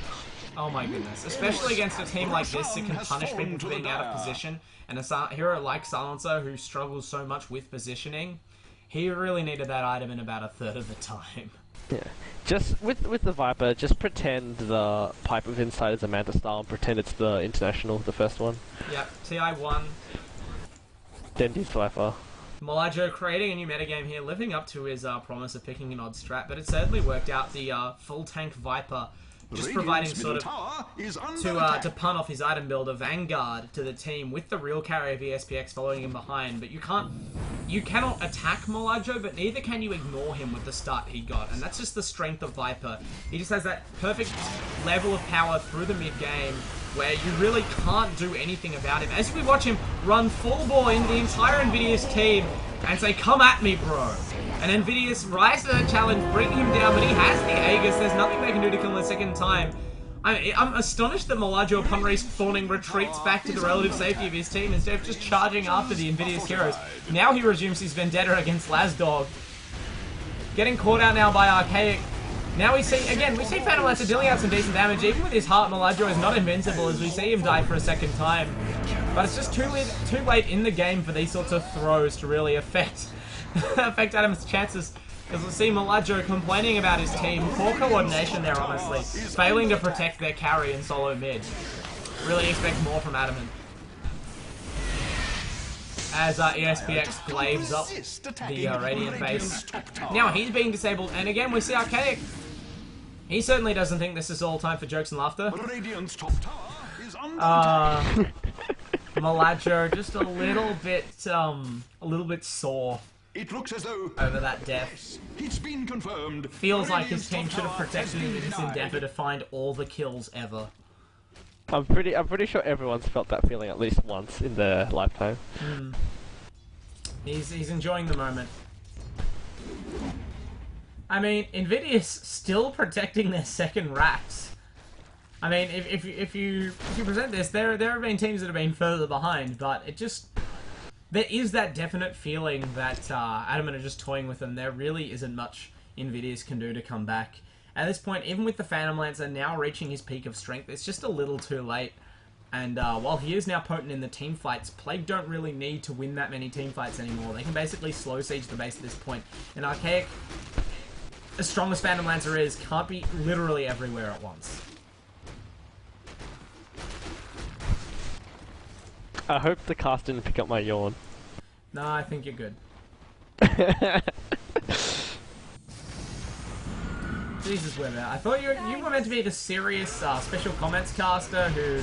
Oh my goodness. Especially against a team like this that can punish people for being out of position, and a hero like Silencer who struggles so much with positioning, he really needed that item in about a third of the time. Yeah. Just with the Viper, just pretend the Pipe of Insight is a Manta style and pretend it's the International, the first one. Yep, TI1. Then use Viper. Malajo creating a new metagame here, living up to his promise of picking an odd strat, but it certainly worked out. The full tank Viper just providing sort of to pun off his item build, a Vanguard to the team with the real carry of ESPX following him behind. But you cannot attack Malajo, but neither can you ignore him with the start he got, and that's just the strength of Viper. He just has that perfect level of power through the mid game where you really can't do anything about him. As we watch him run full bore into the entire InVidious team and say, "Come at me, bro." And InVidious rise to that challenge, bring him down, but he has the Aegis. There's nothing they can do to kill him a second time. I'm astonished that Malajo, upon respawning, retreats back to the relative safety of his team instead of just charging after the InVidious heroes. Now he resumes his vendetta against Lasdog. Getting caught out now by Archaic. Now we see Phantom Lancer dealing out some decent damage. Even with his heart, Malajo is not invincible as we see him die for a second time. But it's just too late in the game for these sorts of throws to really affect Adam's chances. As we see Malajo complaining about his team. Poor coordination there, honestly. Failing to protect their carry in solo mid. Really expect more from Adamant. As ESPX glaves up the Radiant base. Now he's being disabled, and again we see Archaic. He certainly doesn't think this is all time for jokes and laughter. Radiant's top tower is under attack. Malajo just a little bit sore It looks as though over that death. it's been confirmed. Feels like his team Radiant's should top have protected him in this tower has been endeavor denied. to find all the kills ever. I'm pretty sure everyone's felt that feeling at least once in their lifetime. He's enjoying the moment. I mean, InVidious still protecting their second racks. I mean, if you present this, there have been teams that have been further behind, but it just there is that definite feeling that Adamant are just toying with them. There really isn't much InVidious can do to come back. At this point, even with the Phantom Lancer now reaching his peak of strength, it's just a little too late. And while he is now potent in the team fights, Plague don't really need to win that many team fights anymore. They can basically slow siege the base at this point. And Archaic, as strong as Phantom Lancer is, can't be literally everywhere at once. I hope the cast didn't pick up my yawn. No, I think you're good. Jesus, Werebear. I thought you were meant to be the serious special comments caster who,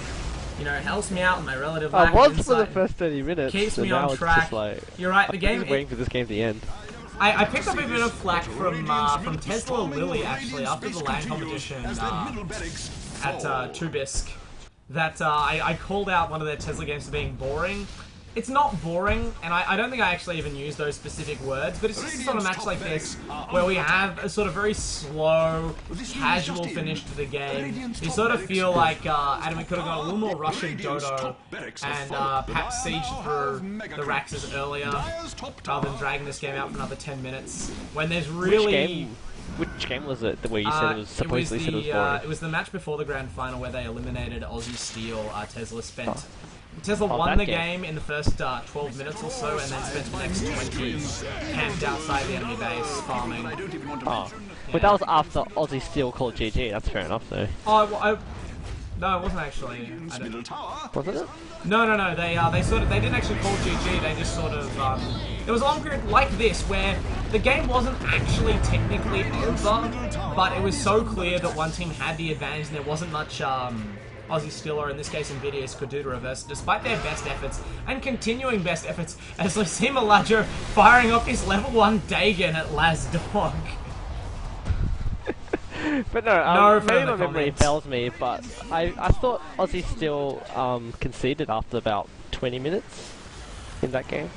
you know, helps me out with my relative lack I of was for the insight, first 30 minutes. keeps me now on it's track. Just like, You're right, the I'm game... just waiting for this game to end. I picked up a bit of flack from Tesla Lily, actually, after the LAN competition at Tubisk, that I called out one of their Tesla games for being boring. It's not boring, and I don't think I actually even use those specific words, but it's just a sort of match like this, where we have a sort of very slow, casual finish to the game. You sort of feel like Adam could have gone a little more Russian Dodo, and perhaps sieged through the Raxes earlier, rather than dragging this game out for another 10 minutes, when there's really... Which game was it where you said it was supposedly said it was boring? It was the match before the grand final where they eliminated Aussie Steel. Tesla won the game in the first 12 minutes or so, and then spent the next 20 camped outside the enemy base farming. Oh, but that was after Aussie Steel called GG. That's fair enough, though. Oh, no, it wasn't actually. Wasn't it? No. They didn't actually call GG. They just sort of. There was a long period like this where the game wasn't actually technically over, but it was so clear that one team had the advantage, and there wasn't much Aussie Steel, or in this case InVidious, could do to reverse, despite their best efforts and continuing best efforts, as Lasima Lajo firing off his level 1 Dagon at Laz Dog. But no, maybe my memory comments. fails me, but I thought Aussie Steel conceded after about 20 minutes in that game.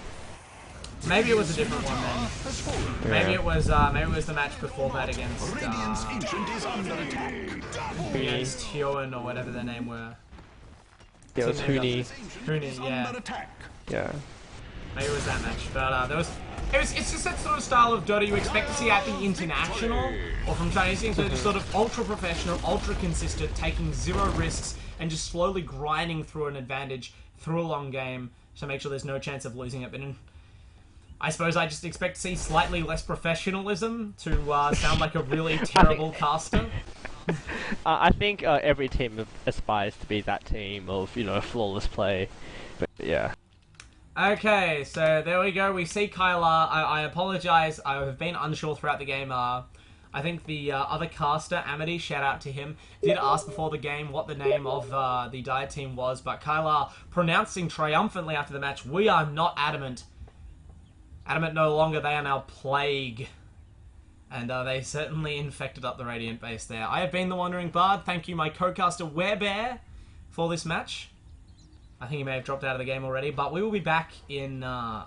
Maybe it was a different one then. Maybe it was the match before that against Hyoen or whatever their name were. Yeah, it was Hooney. Hooney, yeah. Yeah. Maybe it was that match, but it's just that sort of style of Dota you expect to see at the international or from Chinese teams. So they're just sort of ultra professional, ultra consistent, taking zero risks and just slowly grinding through an advantage through a long game to make sure there's no chance of losing it. But I suppose I just expect to see slightly less professionalism to sound like a really terrible caster. I think every team aspires to be that team of, you know, flawless play. But yeah. Okay, so there we go. We see Kyla. I apologize. I have been unsure throughout the game. I think the other caster, Amity, shout out to him, did ask before the game what the name of the Dire team was, but Kyla pronouncing triumphantly after the match, "We are not Adamant. Adamant no longer, they are now Plague." And they certainly infected up the Radiant base there. I have been the Wandering Bard. Thank you, my co-caster Werebear, for this match. I think he may have dropped out of the game already, but we will be back in a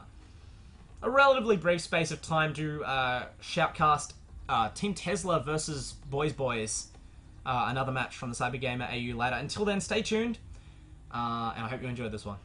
relatively brief space of time to shoutcast Team Tesla versus Boys, another match from the Cybergamer AU ladder. Until then, stay tuned, and I hope you enjoyed this one.